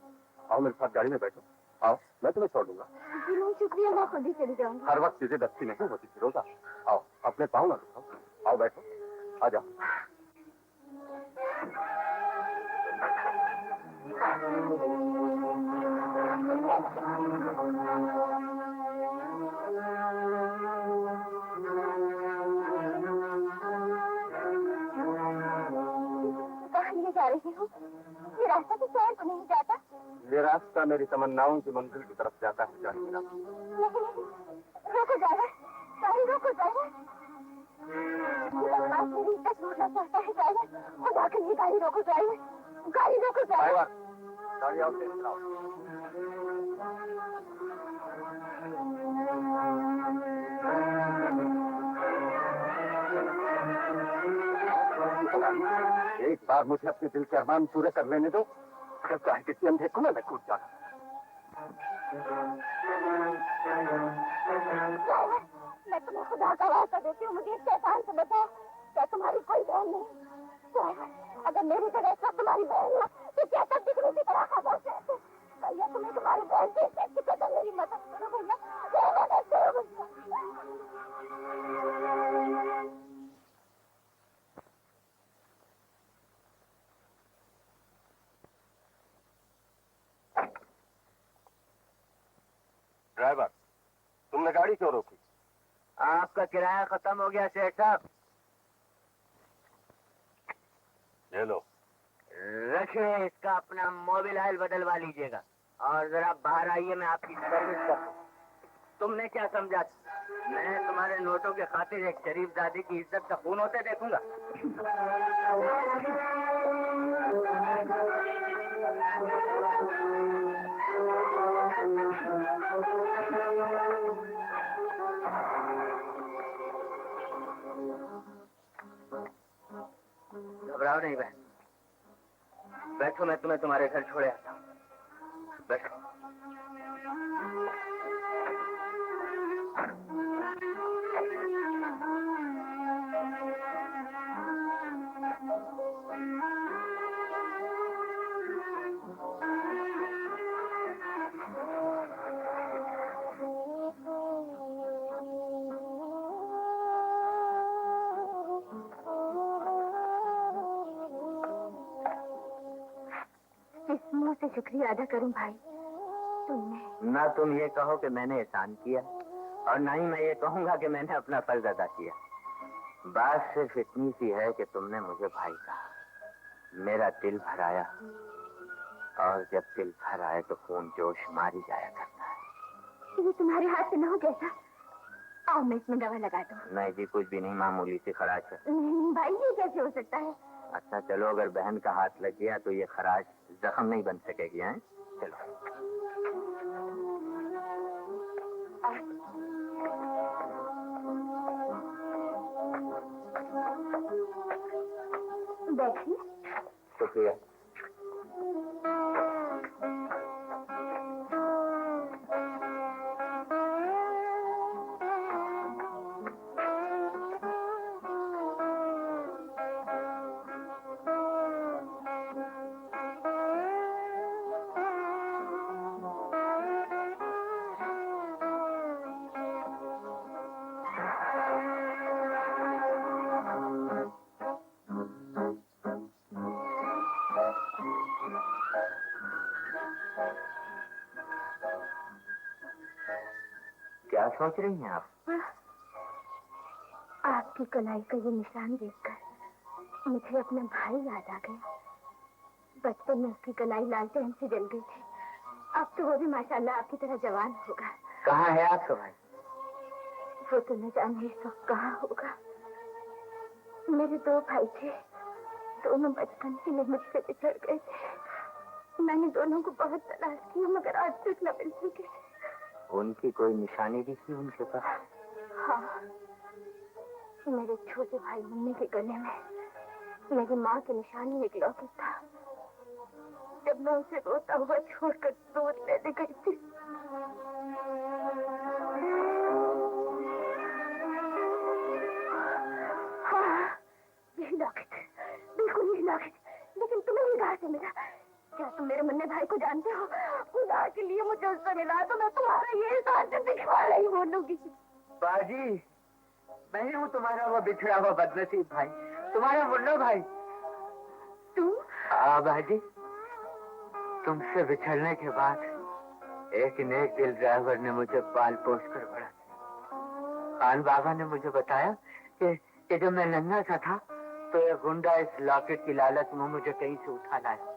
आओ मेरे साथ गाड़ी में बैठो। आओ मैं तुम्हें छोड़ दूंगा। नहीं शुक्रिया, मैं खुद ही चली जाऊंगी। हर वक्त चीजें दस्ती नहीं होती फिरोजा। आओ अपने पाँव ना दुखाओ, आओ बैठो, आ जाओ। जा रही हूँ, ये रास्ता तो शहर को नहीं जाता। ये रास्ता मेरी तमन्नाओं की मंजिल की तरफ जाता है जानीना। रोको ड्राइवर, गाड़ी रोको ड्राइवर। मेरी इज्जत लूटना चाहता है ड्राइवर, खुदा के लिए गाड़ी रोको ड्राइवर, गाड़ी रोको ड्राइवर। गाड़ी आओ तेज चलाओ। एक बार मुझे अपने दिल के अरमान पूरे कर लेने दो, फिर चाहे किसी अंधे कुएं में कूद जाना। मैं तुम्हें खुदा का वास्ता देती हूँ, मुझे इस शैतान से बचाओ। क्या तुम्हारी कोई बहन नहीं? अगर मेरी तरह ऐसा तुम्हारी बहन हो तो क्या तब भी तुम इसी तरह खामोश रहते? भैया तुम्हें तुम्हारी बहन की इज्जत की कदर मेरी मदद करो भैया। ड्राइवर, तुमने गाड़ी क्यों रोकी? आपका किराया खत्म हो गया शेख साहब। ये लो। रखिए, इसका अपना मोबिल ऑयल बदलवा लीजिएगा और जरा बाहर आइए, मैं आपकी सर्विस कर दूं। तुमने क्या समझा मैं तुम्हारे नोटों के खातिर एक शरीफ दादी की इज्जत का खून होते देखूंगा। घबराओ नहीं बहन, बैठो, मैं तुम्हें तुम्हारे घर छोड़े आता हूँ। बैठो। किस मुंह से शुक्रिया अदा करूं भाई? तुमने ना तुम ये कहो कि मैंने एहसान किया, और ना ही मैं ये कहूंगा कि मैंने अपना फर्ज अदा किया। बात सिर्फ इतनी सी है कि तुमने मुझे भाई कहा, मेरा दिल भर आया, और जब दिल भर आए तो खून जोश मारी जाया करता है। ये तुम्हारे हाथ से न हो कैसा? आओ मैं इसमें दवा लगा दूं। नहीं जी, कुछ भी नहीं, मामूली सी खराश है। नहीं भाई, ये कैसे हो सकता है? अच्छा चलो, अगर बहन का हाथ लग गया तो ये खराश जख्म नहीं बन सकेगी, हैं? चलो। बैठिए। शुक्रिया। क्या सोच रही हैं आप? आपकी कलाई का ये निशान देखकर मुझे अपना भाई याद आ गया। बचपन में उसकी कलाई लालटेन से जल गई थी, अब तो वो भी माशाल्लाह आपकी तरह जवान होगा। कहाँ है आपका भाई? वो तो न जाने इस वक्त कहाँ होगा। मेरे दो भाई थे, दोनों बचपन ही में मुझसे बिछड़ गए थे। मैंने दोनों को बहुत तलाश किया मगर आज तक न मिल सके। उनकी कोई निशानी भी थी उनके पास? हाँ, मेरे छोटे भाई मुन्ने के गले में मेरी माँ की निशानी एक लॉकेट था। जब मैं उसे रोता हुआ छोड़कर दूध लेने गई थी, हाँ, यही लॉकेट, बिल्कुल यही लॉकेट। लेकिन तुम्हें ये कहाँ से मिला? क्या तुम मेरे मुन्ने भाई को जानते हो? खुदा के लिए मुझे उससे मिला तो मैं तुम्हारा ये एहसान दिखवाना ही बोलूंगी। बाजी, मैं ही हूँ तुम्हारा वो बिछड़ा हुआ बदनसीब भाई, तुम्हारा मुन्ना भाई। तुम? हाँ बाजी, तुमसे बिछड़ने के बाद एक नेक दिल ड्राइवर ने मुझे पाल पोस कर बड़ा किया। खान बाबा ने मुझे बताया कि जब मैं नन्हा सा था तो एक गुंडा इस लॉकेट की लालच में मुझे कहीं से उठा लाया।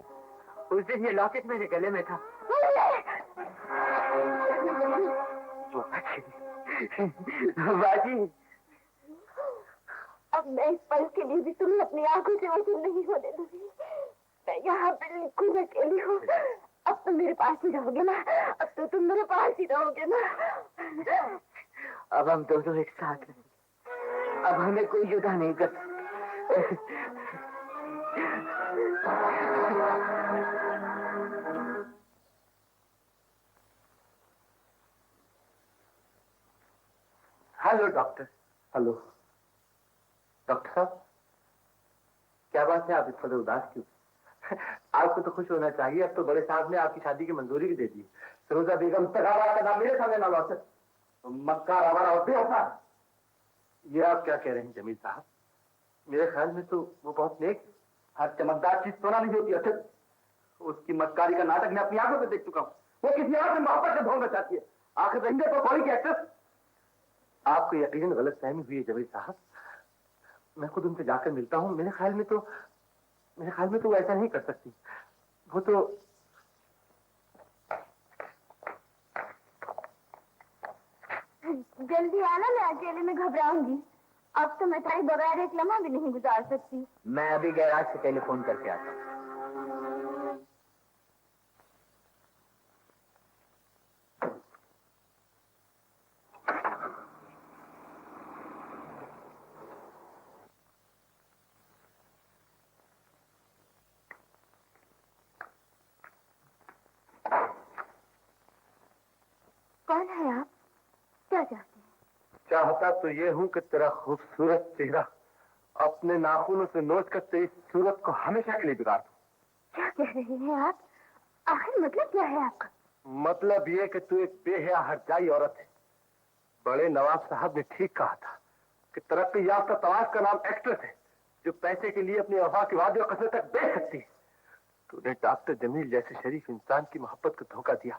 उस दिन ये लॉकेट मेरे गले में था। बाजी, अब मैं इस पल के लिए भी तुम्हें अपनी आंखों से ओझल नहीं होने दूंगी। मैं यहाँ बिल्कुल अकेली हूँ। अब तुम मेरे पास ही रहोगे ना? अब तो तुम मेरे पास ही रहोगे ना? अब हम दोनों एक साथ रहेंगे, अब हमें कोई जुदा नहीं कर सकता। Hello doctor. हेलो डॉक्टर साहब, क्या बात है, आप इस कदर उदास क्यों? आपको तो खुश होना चाहिए, अब तो बड़े साहब ने आपकी शादी की मंजूरी भी दे दी। फिरोजा बेगम तगारा का नाम मेरे सामने ना लो सर, मक्कार हमारा और बेवफा। ये आप क्या कह रहे हैं जमील साहब? मेरे ख्याल में तो वो बहुत नेक, हर चमकदार चीज सोना नहीं होती। अच्छा, उसकी मक्कारी का नाटक मैं अपनी आंखों से देख चुका हूँ। वो किसी और से मोहब्बत से ढोलना चाहती है, आखिर रंगे तो थोड़ी की एक्ट्रेस। आपको यकीनन गलत फहमी हुई है जमील साहब, मैं खुद उनसे जाकर मिलता हूँ। मेरे ख्याल में तो वो ऐसा नहीं कर सकती। वो तो जल्दी आना, मैं अकेले में घबराऊंगी। अब तो मैं तुम्हारे बगैर एक लम्हा भी नहीं गुजार सकती। मैं अभी गैराज से टेलीफोन करके आता हूँ। कौन है आप? क्या चाहते हैं? चाहता तो ये हूँ कि तेरा खूबसूरत चेहरा अपने नाखूनों से नोच कर तेरी सूरत को हमेशा के लिए बिगाड़ दूं। क्या कह रहे हैं आप? आखिर मतलब क्या है आपका? मतलब ये कि तू एक बेहया हरजाई औरत है। बड़े नवाब साहब ने ठीक कहा था कि तरक्की याफ्ता तवाश का नाम एक्ट्रेस है, जो पैसे के लिए अपनी वफा की वादे और कसम तक बेच सकती है। तूने डॉक्टर जमील जैसे शरीफ इंसान की मोहब्बत को धोखा दिया।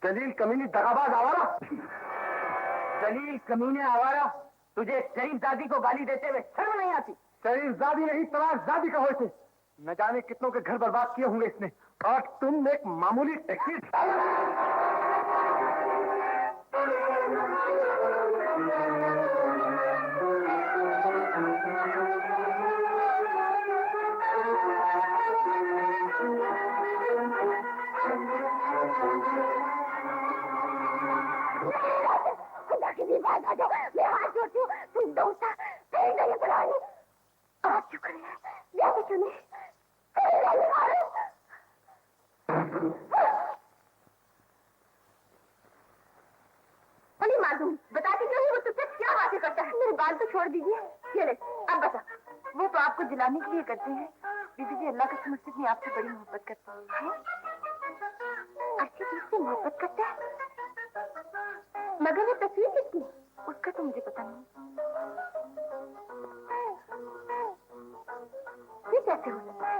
दलील कमीनी दगाबाज आवारा। दलील कमीने आवारा, तुझे शरीफजादी को गाली देते हुए शर्म नहीं आती? शरीफजादी नहीं, तलाशजादी का होते। न जाने कितनों के घर बर्बाद किए होंगे इसने, और तुम एक मामूली टैक्सी। मैं हाथ जोड़ती हूँ, तुम दोस्ता कहीं नहीं बुलानी। आप चुप करिए, जैसे सुने नहीं मालूम। बताती क्यों नहीं? वो तुझसे क्या बातें करता है? मेरे बाल तो छोड़ दीजिए। ये ले, अब बता। वो तो आपको जलाने के लिए करते हैं। बीबी जी, अल्लाह का समझते नहीं, आपसे बड़ी मोहब्बत करते हैं। अच्छी चीज से मोहब्बत करते हैं, मगर ये तस्वीर किसकी? उसका तो मुझे पता नहीं। ये कैसे हो सकता है?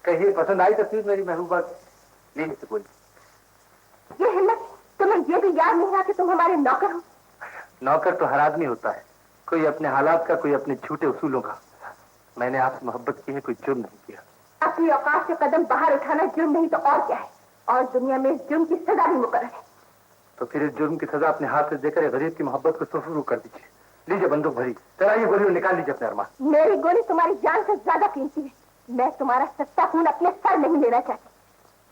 कहिए, पसंद आई तस्वीर मेरी महबूबा की? नहीं तो बोली। ये हिम्मत तुम्हें ये भी याद नहीं रहा कि तुम हमारे नौकर हो? नौकर तो हर आदमी होता है, कोई अपने हालात का, कोई अपने झूठे उसूलों का। मैंने आपसे मोहब्बत की है, कोई जुर्म नहीं किया। अपनी औकात से कदम बाहर उठाना जुर्म नहीं तो और क्या है? और दुनिया में इस जुर्म की सजा भी मुकर्रर है। तो फिर इस जुर्म की सजा अपने हाथ से देकर गरीब की मोहब्बत को शुरू कर दीजिए। लीजिए बंदूक भरी, जरा ये गोली निकाल लीजिए अपने अरमान। मेरी गोली तुम्हारी जान से ज्यादा कीमती है। मैं तुम्हारा सच्चा खून अपने सर नहीं लेना चाहती।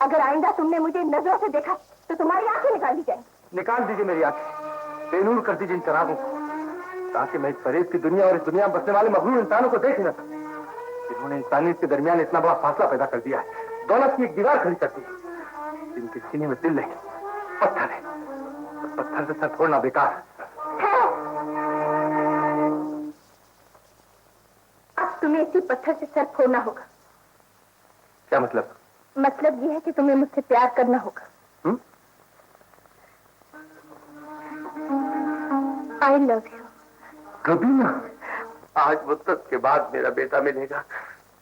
अगर आइंदा तुमने मुझे नजरों से देखा तो तुम्हारी आंखें निकाल दी जाएंगी। निकाल दीजिए मेरी आंखें, बेनूर कर दीजिए इन चरागों को, ताकि मैं इस फरेब की दुनिया और इस दुनिया में बसने वाले मखलूक इंसानों को देख न सकूं। इन्होंने इंसानियत के दरमियान इतना बड़ा फासला पैदा कर दिया है, दौलत की एक दीवार खड़ी कर दी। जिनके सीने में दिल नहीं, पत्थर है। पत्थर से सर फोड़ना बेकार। अब तुम्हें इसी पत्थर से सर फोड़ना होगा। क्या मतलब? मतलब ये है कि तुम्हें मुझसे प्यार करना होगा। I love you. रबीना, आज मुद्दत के बाद मेरा बेटा मिलेगा।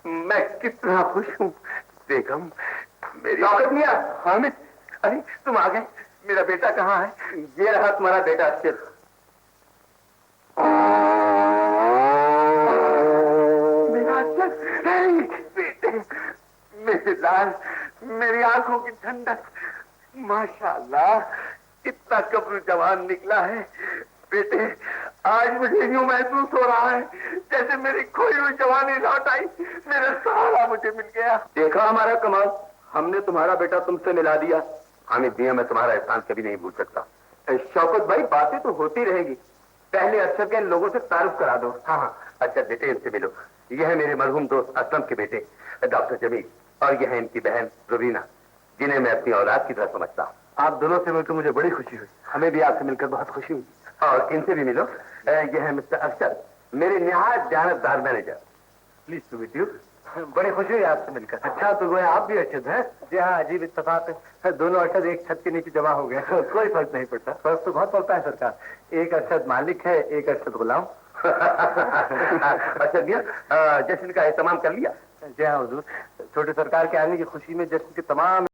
मैं कितना खुश हूँ। बेगम, मेरी मियां, हामिद, अरे तुम आ गए। मेरा बेटा कहाँ है? ये रहा तुम्हारा बेटा अक्षर। मेरा अक्षर, बेटे, मेरे लाल, मेरी आंखों की ठंडक। माशाअल्लाह, कितना कब्र जवान निकला है। बेटे, आज मुझे यूं महसूस हो रहा है जैसे मेरी खोई हुई जवानी लौट आई। मेरा सहारा मुझे मिल गया। देखा हमारा कमाल, हमने तुम्हारा बेटा तुमसे मिला दिया। हामिद मियां, मैं तुम्हारा एहसान कभी नहीं भूल सकता। शौकत भाई, बातें तो होती रहेगी, पहले अक्षर के लोगों से तारुफ करा दो। हाँ हाँ, अच्छा बेटे, इनसे मिलो। यह है मेरे मरहूम दोस्त असलम के बेटे डॉक्टर जमील, और यह है इनकी बहन रुबीना, जिन्हें मैं अपनी औलाद की तरह समझता हूँ। आप दोनों से मिलकर मुझे बड़ी खुशी हुई। हमें भी आपसे मिलकर बहुत खुशी हुई। और इनसे भी मिलो। यह है मिस्टर अक्षर, मेरे निहायत जानतदार manager. Please to meet you. बड़ी खुशी हुई आपसे मिलकर। अच्छा, तो वो आप भी अरशद हैं? जी हाँ, अजीब इत्तेफाक है, दोनों अरशद एक छत के नीचे जमा हो गए। कोई फर्क नहीं पड़ता। फर्क तो बहुत पड़ता है सरकार। एक अरशद मालिक है, एक अरशद गुलाम। अच्छा मियां, जश्न का एहतमाम कर लिया? जी हाँ हुजूर, छोटे सरकार के आने की खुशी में जश्न के तमाम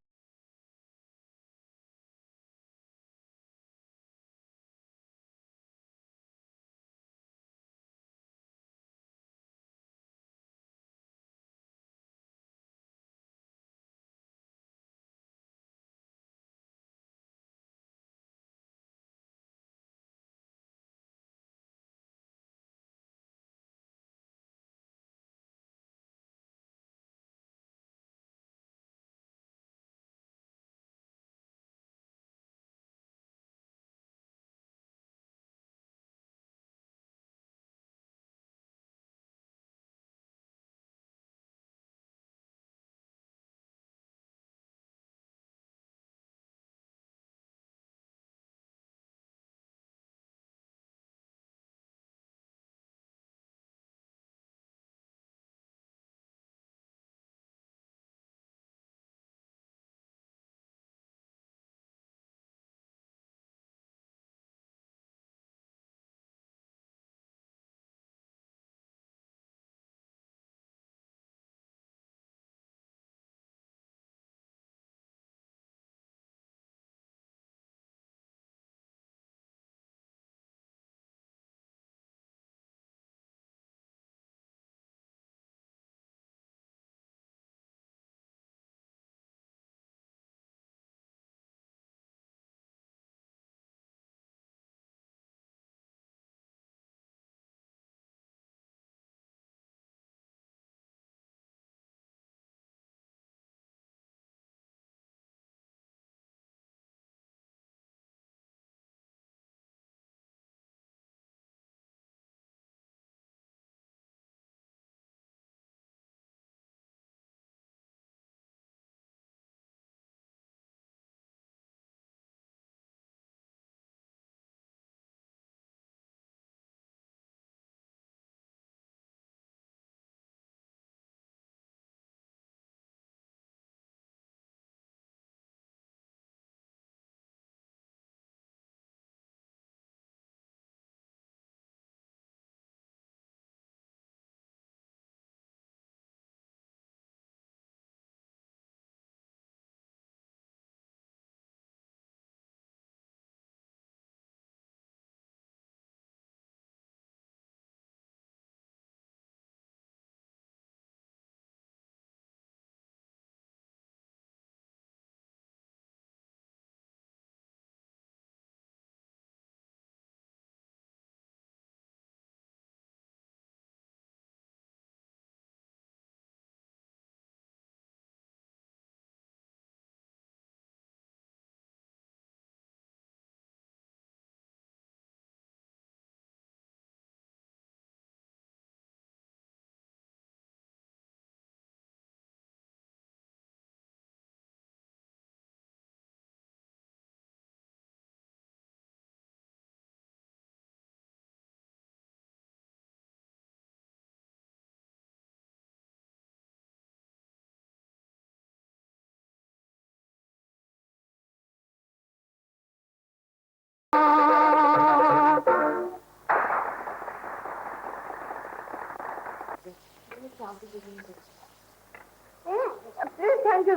थैंक यू।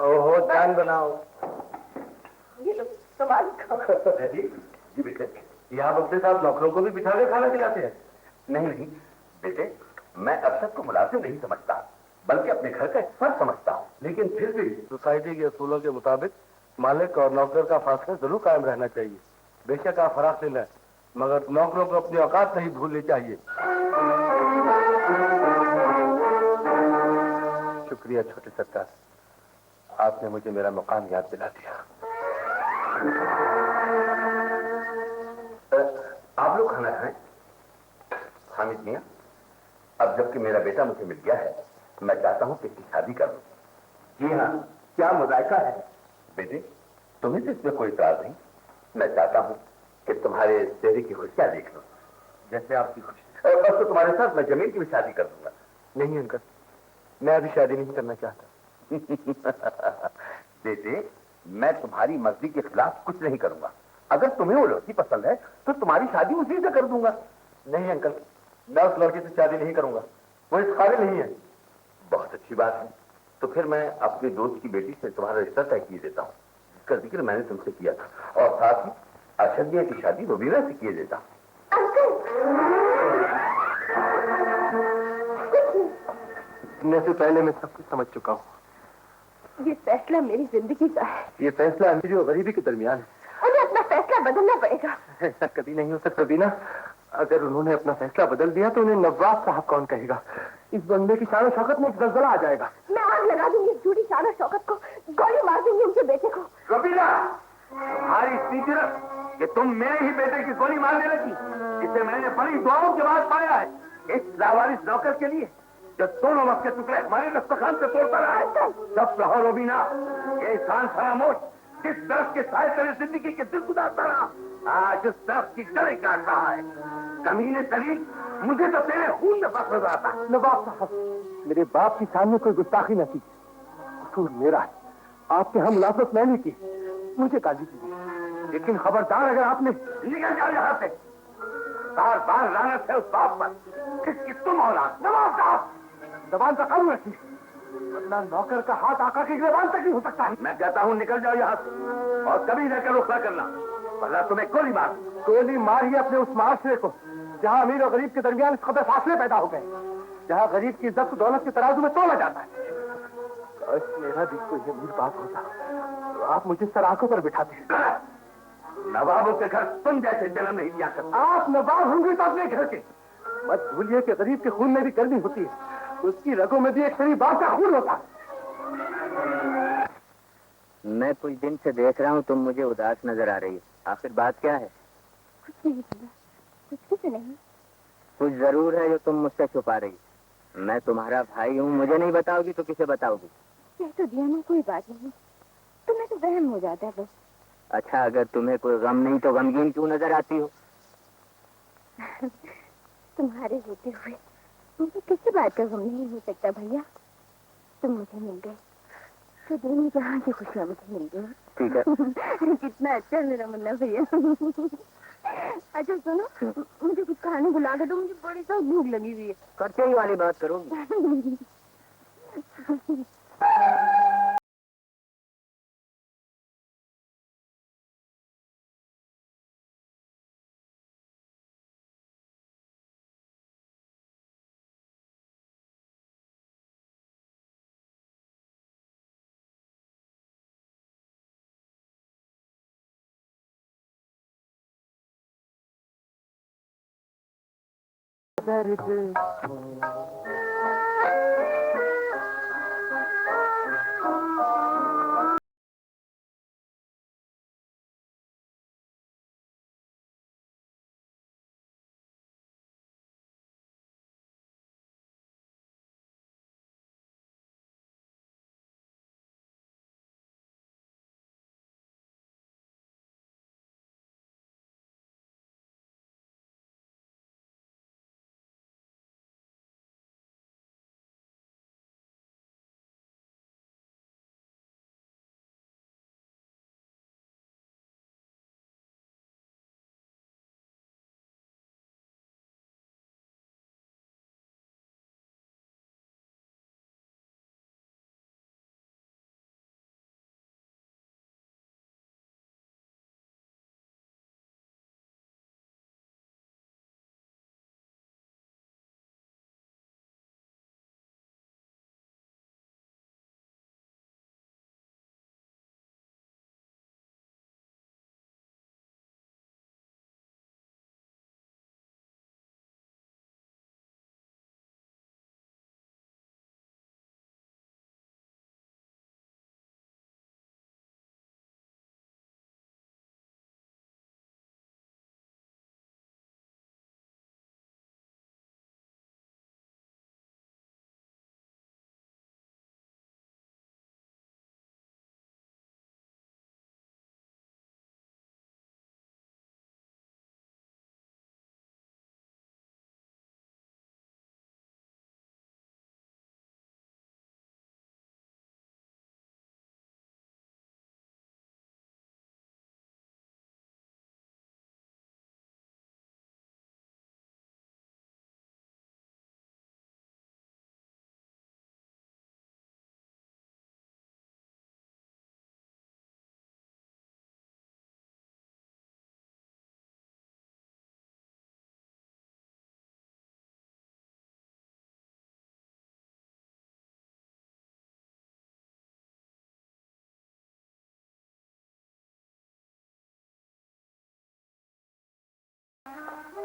ओहो जान बनाओ। ये लो संभाल खाओ। जी बेटे। ये आप अपने साथ नौकरों को भी बिठा के खाना खिलाते हैं? नहीं नहीं बेटे, मैं अफसर को मुलाजिम नहीं समझता, बल्कि अपने घर का एक फर्ज समझता हूँ। लेकिन फिर भी सोसाइटी के असूलों के मुताबिक मालिक और नौकर का फासला जरूर कायम रहना चाहिए। बेशक आप फराख ले लें, मगर नौकरों को अपनी औकात नहीं भूलनी चाहिए। शुक्रिया छोटे सरकार, आपने मुझे मेरा मुकाम याद दिला दिया। आप लोग खाना खाएं। हामिद मियां, अब जबकि मेरा बेटा मुझे मिल गया है, मैं चाहता हूं कि इसकी शादी कर लूं। जी हाँ, क्या मुजायका है? बेटे, तुम्हें तो इसमें कोई इतराज नहीं। मैं चाहता हूं कि तुम्हारे चेहरे की खुशियां देख लो। जैसे आपकी खुशी। बस तो तुम्हारे साथ मैं जमीन की भी शादी कर दूंगा। नहीं अंकल, मैं अभी शादी नहीं करना चाहता। बेटे, मैं तुम्हारी मर्जी के खिलाफ कुछ नहीं करूंगा। अगर तुम्हें वो लड़की पसंद है तो तुम्हारी शादी उसी से कर दूंगा। नहीं अंकल, मैं उस लड़की से शादी नहीं करूंगा, वो इस काबिल नहीं है। बहुत अच्छी बात है। तो फिर मैं अपने दोस्त की बेटी से तुम्हारा रिश्ता तय किए देता हूँ, जिसका जिक्र मैंने तुमसे किया था, और साथ ही अशदिया की शादी रुबीना से किए देता हूँ। सुनने से पहले मैं सब कुछ समझ चुका हूँ। ये फैसला मेरी जिंदगी का है। ये फैसला अमीरी और गरीबी के दरमियान है। उन्हें अपना फैसला बदलना पड़ेगा। ऐसा कभी नहीं हो सकता बीना। अगर उन्होंने अपना फैसला बदल दिया तो उन्हें नवाब साहब कौन कहेगा? इस बंदे की शान शौकत में एक जलजला आ जाएगा। मैं आग लगा दूंगी इस झूठी शान शौकत को, गोली मार दूंगी उनके बेटे को। रुबीना, तुम्हारी इतनी जुर्रत कि तुम मेरे ही बेटे की गोली मारने लगी, इसे मैंने बड़ी दुआओं के बाद पाया है। इस लावारिस नौकर के लिए जो दोनों वक्त के टुकड़े हमारे दस्तरखान से तोड़ता रहा है। सब रहो रुबीना, ये इंसान खामोश जिस तरफ के साय तेरे जिंदगी के दिल गुजारता रहा, आज उस तरफ की गले काट रहा है। कमीने शरीर, मुझे तो तेरे खून में फंस रहा था। नवाब साहब, मेरे बाप की सामने कोई गुस्ताखी न की, कसूर मेरा है। आपके हम मुलाकात मैंने की, मुझे गाली दी, लेकिन खबरदार अगर आपने निकल जाओ यहाँ से। बार बार लानत है उस बाप पर जिसकी तुम औलाद। नवाब साहब, जबान का कानून रखिए, वरना नौकर का हाथ आका की जबान तक नहीं हो सकता है। मैं कहता हूँ निकल जाओ यहाँ से, और कभी रहकर रुख न करना, वरना तुम्हें गोली मार। गोली मारिए अपने उस माशरे को जहाँ अमीर और गरीब के दरमियान इस कदर फासले पैदा हो गए, जहाँ गरीब की इज्जत दौलत के तराजू में तोला जाता है। काश मेरा भी कोई अमीर बाप होता तो आप मुझे सराखों पर बिठाते। नवाबों के घर तुम जैसे जन्म नहीं दिया करते। आप नवाब होंगे तो अपने घर के। मत भूलिए कि गरीब के खून में भी गर्मी होती है, उसकी रगों में भी एक शरीफ बाप का खून होता है। मैं कुछ दिन से देख रहा हूँ तुम मुझे उदास नजर आ रही है, आखिर बात क्या है? कुछ नहीं बोला, कुछ भी नहीं। कुछ जरूर है जो तुम मुझसे छुपा रही। मैं तुम्हारा भाई हूँ, मुझे नहीं बताओगी तो किसे बताओगी? कह तो दिया ना, कोई बात नहीं, तुम्हें तो वहम हो जाता है बस। अच्छा, अगर तुम्हें कोई गम नहीं तो गमगीन क्यों नजर आती हो? तुम्हारे होते हुए मुझे किसी बात का गम नहीं हो सकता भैया। तुम मुझे मिल गए तो दुनिया जहाँ की खुशियाँ मुझे मिल गई। ठीक है। अरे कितना अच्छा है मेरा मुन्ना भैया। अच्छा सुनो, मुझे कुछ खाने बुला के दो, मुझे बड़ी सा भूख लगी हुई है। करते ही वाली बात करोगी?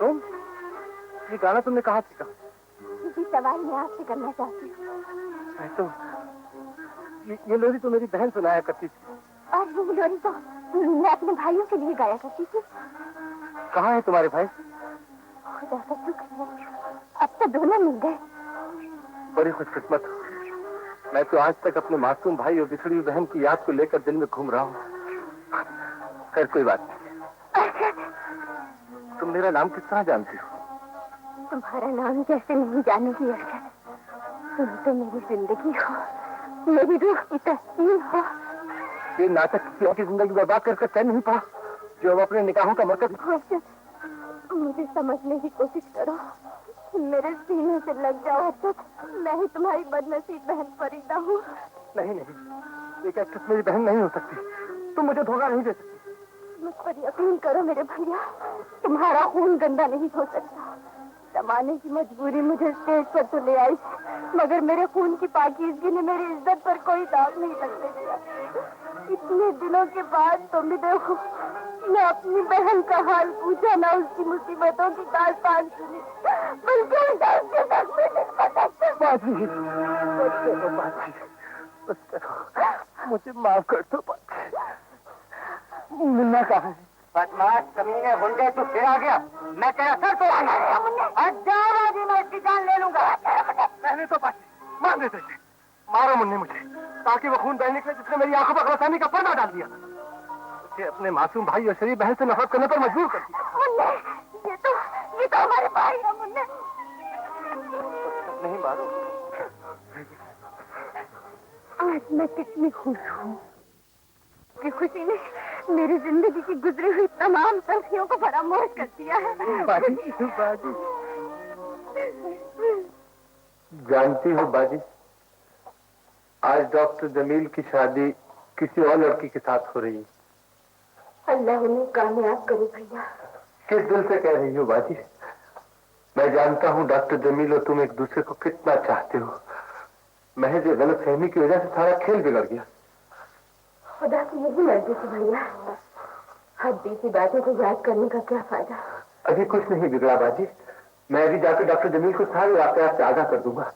तुम? ये गाना तुमने कहाँ सीखा? जी सवाल मैं आपसे करना चाहती हूँ। तो ये लोरी तो मेरी बहन सुनाया करती थी। और वो लोरी तो मैं अपने भाइयों के लिए गाया करती थी। कहाँ है तुम्हारे भाई? खुदा का शुक्र है, अब तो दोनों मिल गए। बड़ी खुशकिस्मत हो। मैं तो आज तक अपने मासूम भाई और बिछड़ी हुई बहन की याद को लेकर दिल में घूम रहा हूँ। खैर कोई बात नहीं। तुम मेरा नाम किस तरह जानती हो? तुम्हारा नाम जैसे नहीं जानेगी अरशद। तुम तो मेरी जिंदगी हो, मेरी रूह की तस्वीर हो। ये नाटक किसी और की जिंदगी बर्बाद कर तय नहीं पा, जो हम अपने निगाहों का मरकज। अरशद, मुझे समझने की कोशिश करो। मेरे सीने से लग जाओ अरशद। मैं ही तुम्हारी बदनसीब बहन फरीदा हूँ। नहीं नहीं, एक एक्ट्रेस मेरी बहन नहीं हो सकती। तुम मुझे धोखा नहीं दे सकती। मुझ पर यकीन करो मेरे भैया, तुम्हारा खून गंदा नहीं हो सकता। जमाने की मजबूरी मुझे स्टेज पर तो ले आई, मगर मेरे खून की पाकीज़गी ने मेरी इज्जत पर कोई दाग नहीं लगने दिया। इतने दिनों के बाद तुम भी देखो, मैं अपनी बहन का हाल पूछा, ना उसकी मुसीबतों की दास्तान सुनी, बल्कि उल्टा उसके साथ में बाजी, मुझे माफ कर दो बाजी। मुन्ना कहाँ है? बदमाश कमीने गुंडे, तू फिर आ गया। मैं तेरा सर तोड़ूंगा। बाजी, मैं इसकी जान ले लूंगा। मैंने तो बाजी मार देते थे। मारो मुन्ने मुझे, ताकि वो खून बहने के जिसने मेरी आंखों पर गलतफहमी का पर्दा डाल दिया। उसे अपने मासूम भाई और शरीफ बहन से नफरत करने पर मजबूर कर दिया। मुन्ने, ये तो हमारे भाई है मुन्ने। नहीं मारो। आज मैं कितनी खुश हूँ कि खुशी ने मेरी जिंदगी की गुजरी हुई तमाम तलखियों को फरामोश कर दिया है। बाजी, बाजी, जानती हो बाजी, आज डॉक्टर जमील की शादी किसी और लड़की के साथ हो रही है। अल्लाह उन्हें कामयाब करे भैया। किस दिल से कह रही हो बाजी? मैं जानता हूँ डॉक्टर जमील और तुम एक दूसरे को कितना चाहते हो। महज ये गलतफहमी की वजह से सारा खेल बिगड़ गया। खुदा की यही मर्जी थी भैया, हद्दी की बातों को याद करने का क्या फायदा। अभी कुछ नहीं बिगड़ा बाजी। मैं अभी जाकर डॉक्टर जमील को सारे वाकयात से आगाह कर दूंगा।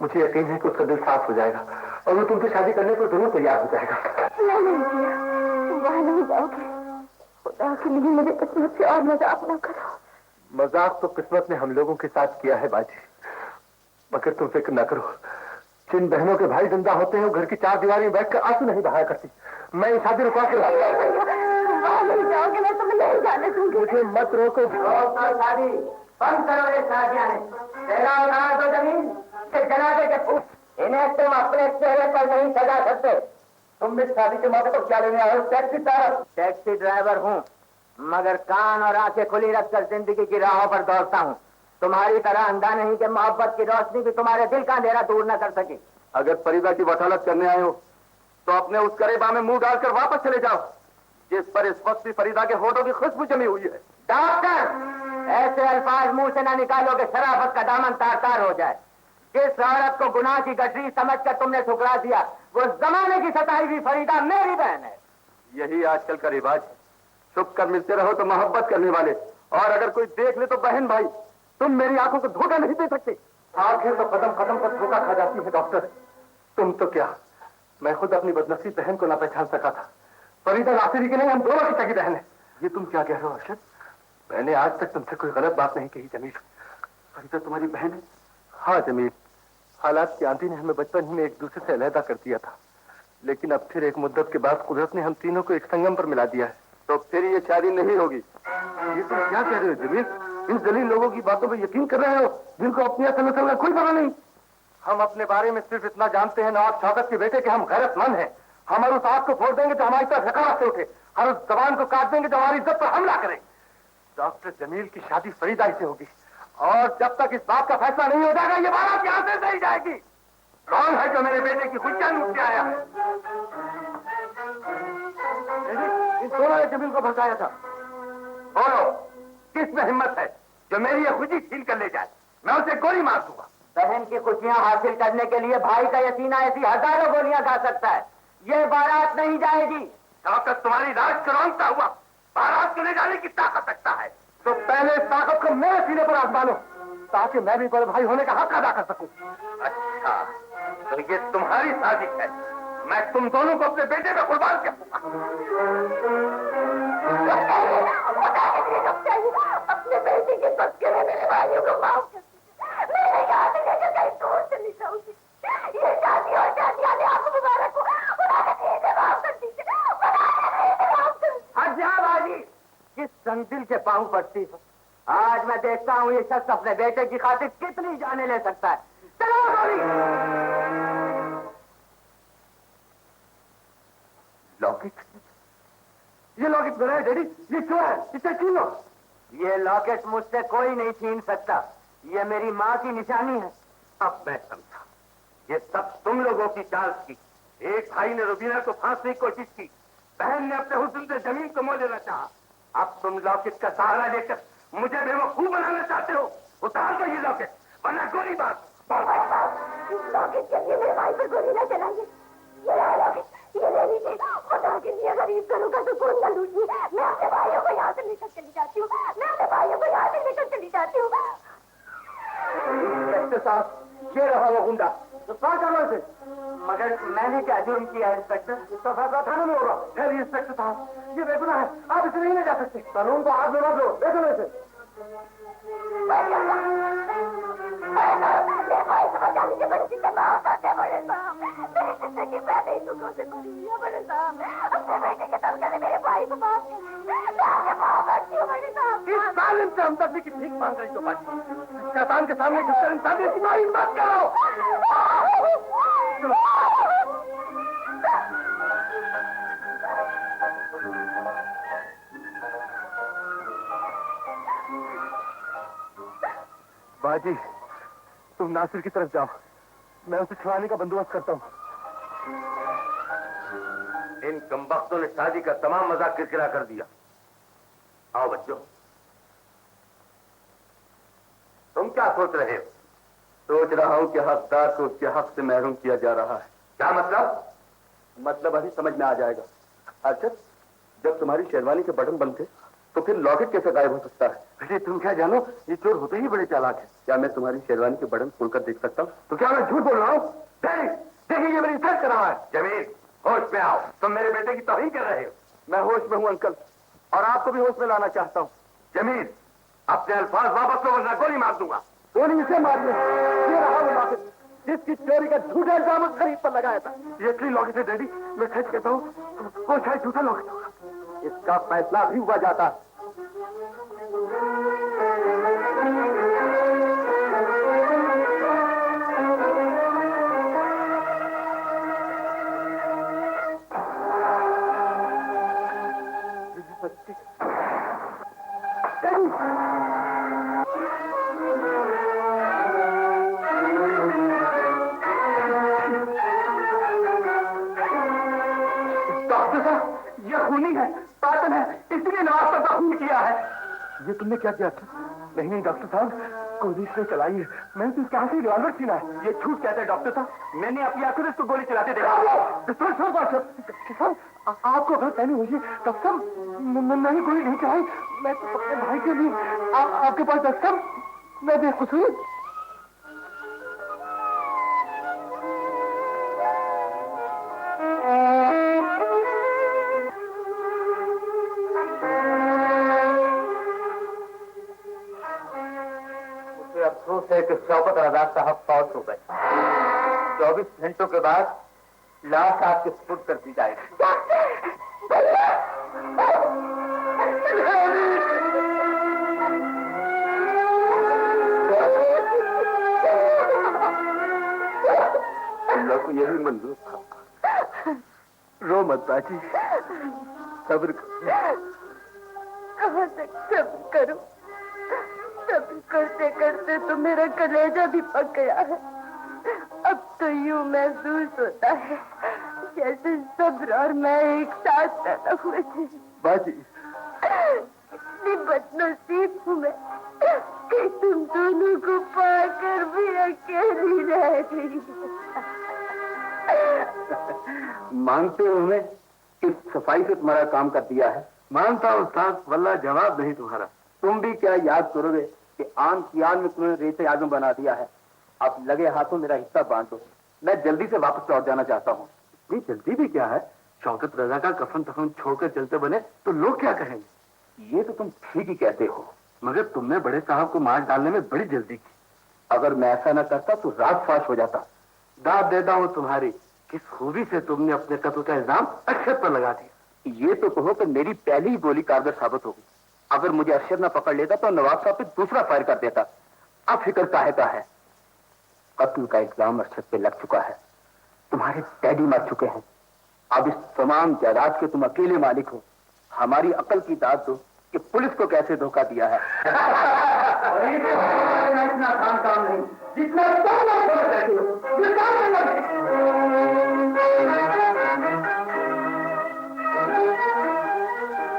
मुझे यकीन है कि उसका दिल साफ हो जाएगा और वो तुमसे शादी करने को जरूर तैयार हो जाएगा। नहीं भैया, तुम वहाँ नहीं जाओगे। खुदा के लिए मेरे किस्मत से और मजाक न करो। मजाक तो किस्मत ने हम लोगों के साथ किया है बाजी, मगर तुम फिक्र न करो। जिन बहनों के भाई जिंदा होते हैं वो घर की चार दीवारी में बैठकर आंसू नहीं बहाया करती। मैं ये शादी रुकवा के नहीं जाओगे, मैं तुम्हें नहीं जाने दूंगी। मुझे मत रोको। शादी बंद करो। ये शादियां तेरा तो जमीन से जनाजे के फूट, इन्हें तुम अपने चेहरे पर नहीं सजा सकते। तुम इस शादी के मौके पर क्या लेने आए हो? टैक्सी ड्राइवर हूँ, मगर कान और आंखें खुली रखकर जिंदगी की राहों पर दौड़ता हूँ। तुम्हारी तरह अंधा नहीं कि मोहब्बत की रोशनी भी तुम्हारे दिल का अंधेरा दूर न कर सकी। अगर फरीदा की वकालत करने आए हो तो अपने उस करेबा में मुंह डालकर वापस चले जाओ, जिस पर इस वक्त भी फरीदा के होठों की खुशबू जमी हुई है। डॉक्टर, ऐसे अल्फाज मुंह से न निकालो कि शराफत का दामन तार तार हो जाए। जिस औरत को गुनाह की गठरी समझकर तुमने ठुकरा दिया, वो जमाने की सताई हुई फरीदा मेरी बहन है। यही आजकल का रिवाज। छुप कर मिलते रहो तो मोहब्बत करने वाले, और अगर कोई देख ले तो बहन भाई। तुम मेरी आंखों को धोखा नहीं दे सकते। आंखें तो कदम कदम पर धोखा खा जाती है डॉक्टर। तुम तो क्या, मैं खुद अपनी बदनसीब बहन को ना पहचान सका था। फरीदा नासिरी की नहीं, हम दोनों की सगी बहन है। ये तुम क्या कह रहे हो अरशद? मैंने आज तक तुमसे कोई गलत बात नहीं कही जमील। फरीदा तुम्हारी बहन है? हाँ जमील, हालात की आंधी ने हमें बचपन ही में एक दूसरे से अलहदा कर दिया था, लेकिन अब फिर एक मुद्दत के बाद कुदरत ने हम तीनों को एक संगम पर मिला दिया है। तो फिर ये शादी नहीं होगी। ये तुम क्या कह रहे हो जमील? इन जलील लोगों की बातों पर यकीन कर रहे हो जिनको अपनी असल नस्ल का कोई पता नहीं। हम अपने बारे में सिर्फ इतना जानते हैं नवाब शौकत के बेटे के हम गैरतमंद हैं। हम हर उस आग को फोड़ देंगे जो हमारी तरफ रकावट से उठे, हर उस जबान को काट देंगे जो हमारी इज्जत पर हमला करे। डॉक्टर जमील की शादी फरीदा से होगी, और जब तक इस बात का फैसला नहीं हो जाएगा ये बारात यहाँ से नहीं जाएगी। कौन है जो मेरे बेटे की खुशियां लूट के आया है? इन दोनों ने जमील को भड़काया था। बोलो, किस में हिम्मत है जो मेरी ये खुशी छीन कर ले जाए? मैं उसे गोली मार दूंगा। बहन की खुशियां हासिल करने के लिए भाई का यसीना ऐसी हजारों गोलियां खा सकता है। ये बारात नहीं जाएगी। शौकत तुम्हारी राज को रौंदता हुआ बारात को ले जाने की ताकत रखता है। तो पहले इस ताकत को मेरे सीने पर आजमा लो, ताकि मैं भी बड़े भाई होने का हक अदा कर सकूं। अच्छा, तो ये तुम्हारी साजिश है। मैं तुम दोनों को अपने बेटे में कुर्बान करूंगा। अपने बेटे के बस के मेरे भाइयों को माफ कर दीजिए। मेरे यहाँ से लेकर कहीं दूर चली जाऊंगी। ये शादी और शादियां ने आपको मुबारक हो। माफ कर दीजिए। हट जा बाजी, किस संदिल के पांव पड़ती है। आज मैं देखता हूँ ये शख्स अपने बेटे की खातिर कितनी जाने ले सकता है। चलो गोली। लॉकेट, ये लॉकेट मेरा है डैडी, ये क्यों है? इसे छीन लो। ये लॉकेट मुझसे कोई नहीं छीन सकता, ये मेरी माँ की निशानी है। अब मैं समझा, ये सब तुम लोगों की चाल थी। एक भाई ने रुबीना को फांसने की कोशिश की, बहन ने अपने हुस्न से जमीन को मोह लेना चाहा। अब तुम लॉकेट का सहारा लेकर मुझे बेवकूफ बनाना चाहते हो। उतार दो ये लॉकेट, वरना गोली मार। लॉकेट के लिए मेरे भाई पर गोली न चलाइए। ये रहा लॉकेट, ये ले लीजिए। खुदा के लिए गरीब घरों का सुकून न लूटिए। मैं अपने भाइयों को यहाँ से लेकर चली जाती हूँ। मैं अपने भाइयों को यहाँ से लेकर चली जाती हूँ। इंस्पेक्टर साहब, ये रहा वो गुंडा, तो कहाँ जाना इसे? मगर मैंने क्या जुर्म किया है इंस्पेक्टर? इसका फैसला थाने में होगा। खैर इंस्पेक्टर साहब, ये बेगुनाह है, आप इसे नहीं ले जा सकते। कानून को हाथ में मत लो, देखो ना इसे। इस जालिम से हमदर्दी की भीख मांग रही तो बाजी, शैतान के सामने झुककर इंसानियत की मारी मत करो। चलो। बाजी, तुम नासिर की तरफ जाओ, मैं उसे छुड़ाने का बंदोबस्त करता हूँ। इन कमबख्तों ने शादी का तमाम मजाक किरकिरा कर दिया। आओ बच्चों, तुम क्या सोच रहे हो? सोच रहा हूँ कि हकदार को उसके हक से महरूम किया जा रहा है। क्या मतलब? मतलब अभी समझ में आ जाएगा। अच्छा, जब तुम्हारी शेरवानी के बटन बंद थे तो फिर लॉकेट कैसे गायब हो सकता है? अरे तुम क्या जानो, ये चोर होते ही बड़े चालाक है। क्या मैं तुम्हारी शेरवानी के बटन खोलकर देख सकता हूँ? तो क्या मैं झूठ बोल रहा हूँ? देखिए, ये मेरी इंसल्ट कर रहा है। जमील, होश में आओ, तुम मेरे बेटे की तौहीन कर रहे हो। मैं होश में हूँ अंकल, और आपको भी होश में लाना चाहता हूँ। जमील, अपने अल्फाज वापस लो वरना गोली मार दूंगा। गोली इसे मारिए। ये रहा वो लॉकेट जिसकी चोरी का झूठा इल्जाम उस गरीब पर लगाया था। ये असली लॉकेट है डैडी, मैं सच कहता हूँ, वो शायद झूठा लॉकेट होगा। इसका फैसला भी हुआ जाता। खूनी है, पागल है, इसलिए नवाज पर खून किया है। ये तुमने क्या किया था? नहीं डॉक्टर साहब, गोली से चलाई है। मैंने तो इसके हाथ से रिवॉल्वर छीना है। ये झूठ कहते हैं डॉक्टर साहब, मैंने अपनी आंखों से इसको गोली चलाते देखा। आपको अगर कहनी हुई डॉक्टर साहब, मैंने गोली नहीं चलाई। मैं तो अपने भाई के लिए आपके पास डॉक्टर साहब, मैं बेकसूर। अफसोस है कि शौकत रजा साहब फौत हो गए। 24 घंटों के बाद लाश आपके सुपुर्द कर दी जाएगी। अल्लाह को यही मंजूर था। रो मत बाजी, सब्र करो। कहाँ तक सब्र करूं? सब्र करते करते तो मेरा कलेजा भी पक गया है। अब तो यूं महसूस होता है जैसे सब्र और मैं एक साथ पैदा हुए थे। बाजी, इतनी बदनसीब हूँ मैं कि तुम दोनों को पाकर भी अकेली रह गई। मानते हो हमें इस सफाई से तुम्हारा काम कर दिया है? मानता हूँ साहब, वल्लाह जवाब नहीं तुम्हारा। तुम भी क्या याद करोगे कि आन की आन में तुम्हें रेसे आजम बना दिया है। अब लगे हाथों मेरा हिस्सा बांट दो, मैं जल्दी से वापस लौट जाना चाहता हूँ। नहीं जल्दी भी क्या है, शौकत रजा का कफन तफन छोड़कर चलते बने तो लोग क्या कहेंगे। ये तो तुम ठीक ही कहते हो, मगर तुमने बड़े साहब को मार डालने में बड़ी जल्दी की। अगर मैं ऐसा न करता तो रात फाश हो जाता। दाद देता हूँ तुम्हारी, किस खूबी से तुमने अपने कत्ल का इल्जाम अरशद पर लगा दिया। ये तो कहो कि मेरी पहली ही गोली कारगर साबित होगी। अगर मुझे अरशद न पकड़ लेता तो नवाब साहब पे दूसरा फायर कर देता। अब फिक्र काहे का है, कत्ल का इल्जाम अरशद पे लग चुका है। तुम्हारे डैडी मर चुके हैं, अब इस तमाम जायदाद के तुम अकेले मालिक हो। हमारी अकल की दाद दो कि पुलिस को कैसे धोखा दिया है। इतना आसान काम नहीं जितना तुम लोग समझ रहे हो। ये काम नहीं लगे।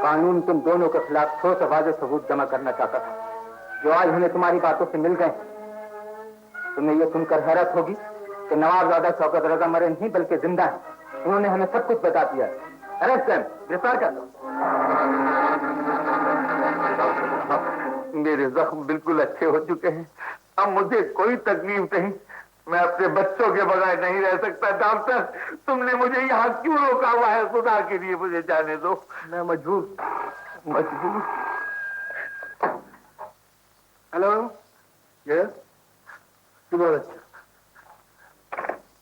कानून तुम दोनों के खिलाफ ठोस वाज़ेह सबूत जमा करना चाहता था, जो आज हमें तुम्हारी बातों से मिल गए। तुम्हें यह सुनकर हैरत होगी कि नवाबजादा शौकत रजा मरे नहीं बल्कि जिंदा है। उन्होंने हमें सब कुछ बता दिया। अरेस्ट कर, गिरफ्तार कर लो। मेरे जख्म बिल्कुल अच्छे हो चुके हैं, अब मुझे कोई तकलीफ नहीं। मैं अपने बच्चों के बगैर नहीं रह सकता। डॉक्टर, तुमने मुझे यहाँ क्यों रोका हुआ है? खुदा के लिए मुझे जाने दो, मैं मजबूर। हेलो, यस,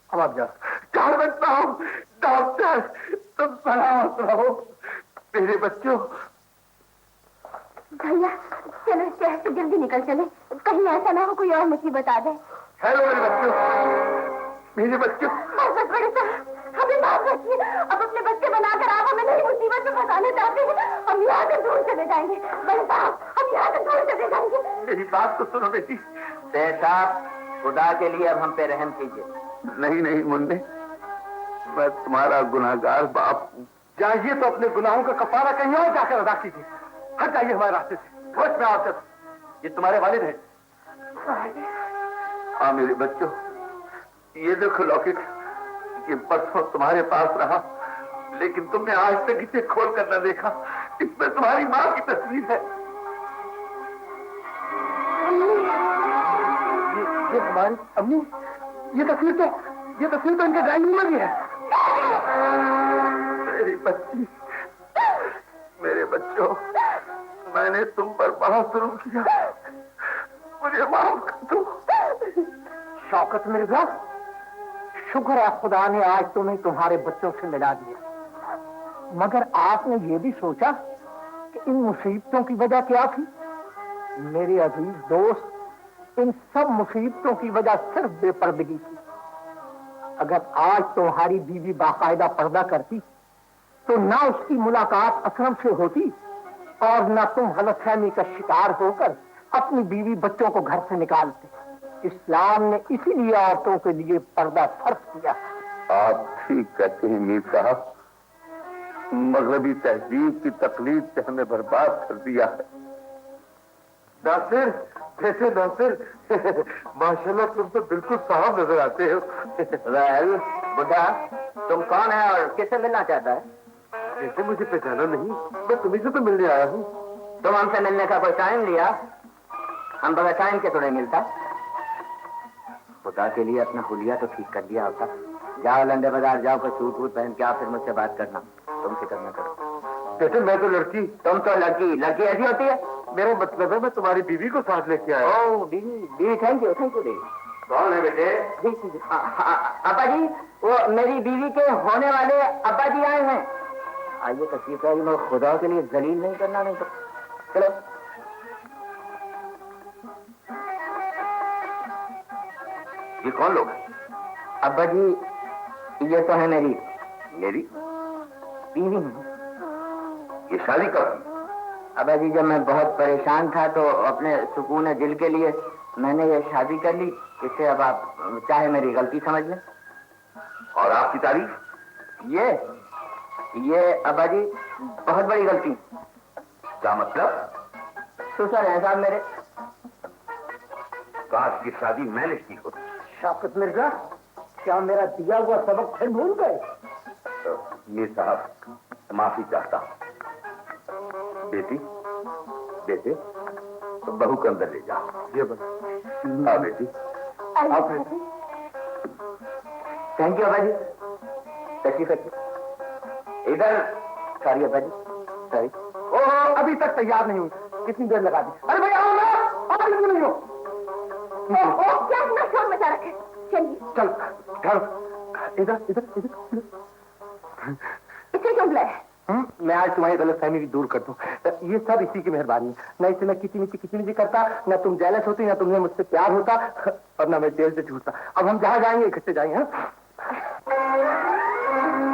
अब आप जाओ। कहाँ सकता हूँ डॉक्टर? तुम सलामत रहो मेरे बच्चों। भैया चलो शहर से जल्दी निकल चले, कहीं ऐसा ना हो कोई और मुसीबत आ जाए। हेलो मेरे बच्चों, मेरे बच्चों। बस बड़े साहब, हमें माफ रखिए। अब अपने बच्चे बनाकर आप हमें नई मुसीबत में फंसाना चाहते हैं। हम यहाँ से दूर चले जाएंगे बड़े साहब, हम यहाँ से दूर चले जाएंगे। मेरी बात तो सुनो बेटी। साहब, खुदा के लिए अब हम पे रहम कीजिए। नहीं नहीं मुन्ने, मैं तुम्हारा गुनाहगार बाप हूँ। जाइए तो अपने गुनाहों का कफारा कहीं और जाकर अदा कीजिए। हट जाइए हमारे रास्ते से। होश में आओ, ये तुम्हारे वालिद हैं। हाँ मेरे बच्चों, ये देखो लॉकेट, ये परसों तुम्हारे पास रहा, लेकिन तुमने आज तक इसे खोल कर न देखा। इसमें तुम्हारी माँ की तस्वीर है। ये हमारी अम्मी, ये तस्वीर तो इनके ड्राइंग रूम में भी है। मेरी बच्ची, मेरे बच्चों, मैंने तुम पर बड़ा जुल्म किया, मुझे माफ कर दो। शौकत मिर्जा, शुक्र है खुदा ने आज तुम्हें तुम्हारे बच्चों से मिला दिया। मगर आपने ये भी सोचा कि इन मुसीबतों की वजह क्या थी? मेरे अजीज दोस्त, इन सब मुसीबतों की वजह सिर्फ बेपर्दगी थी। अगर आज तुम्हारी बीवी बाकायदा पर्दा करती तो ना उसकी मुलाकात अकरम से होती और ना तुम गलतफहमी का शिकार होकर अपनी बीवी बच्चों को घर से निकालते। इस्लाम ने इसीलिए औरतों के लिए पर्दा फर्ज किया। आप ठीक कहते हैं मीर साहब, मगरबी तहजीब की तकलीफ से हमें बर्बाद कर दिया है। नासिर, कैसे नासिर? माशाल्लाह तुम तो बिल्कुल साहब नजर आते हो। वेल बुढ़ा, तुम कौन है और किससे मिलना चाहता है? जैसे मुझे पहचाना नहीं, मैं तुम्हीं से तो मिलने आया हूँ। तुम हमसे मिलने का कोई टाइम लिया? हम बगैर टाइम के थोड़े मिलता। खुदा के लिए अपना हुलिया तो ठीक कर लिया होता। जाओ लंडे बाजार जाओ, कोई सूट वूट पहन के आओ, फिर मुझसे बात करना। तुम फिक्र न करो। जैसे मैं तो लड़की, तुम तो लड़की ऐसी होती है। मेरा मतलब है मैं तुम्हारी बीवी को साथ लेके आया। ओह बीवी, थैंक यू दीदी। कौन है बेटे? अब्बा जी, वो मेरी बीवी के होने वाले अब्बा जी आए हैं। आइए तकलीफ है, मैं खुदा के लिए जलील नहीं करना, नहीं तो चलो। ये कौन लोग? अब्बा जी, ये तो है मेरी बीवी। ये शादी कब? अब्बा जी, जब मैं बहुत परेशान था तो अपने सुकून दिल के लिए मैंने ये शादी कर ली। इससे अब आप चाहे मेरी गलती समझ लें। और आपकी तारीफ? ये अब्बा जी बहुत बड़ी गलती। क्या मतलब? ससुर हैं साहब मेरे। काश की शादी मैंने की होती। शौकत मिर्जा, क्या मेरा दिया हुआ सबक फिर भूल गए? मीर साहब, माफी चाहता हूँ। बेटी, बेटे, तो बहू को अंदर ले जाओ। ये बस। हाँ बेटी। आप बेटी। थैंक यू अब्बा जी। तशरीफ रखिए। इधर सॉरी अब्बा जी, सॉरी। ओह, अभी तक तैयार नहीं हुई, कितनी देर लगा दी। अरे भैया आओ ना, आप क्यों नहीं हो? क्या इतना शोर मचा रखे? चलिए। चल ठहरो, इधर इधर इधर। इसे क्यों बुलाया? मैं आज तुम्हारी गलतफहमी भी दूर कर दूं। ये सब इसी की मेहरबानी है। न इससे मैं किसी करता, न तुम जेलस होती, न तुम्हें मुझसे प्यार होता, और न मैं जेल से छूटता। अब हम जहाँ जाएंगे इकट्ठे जाएंगे। हाँ?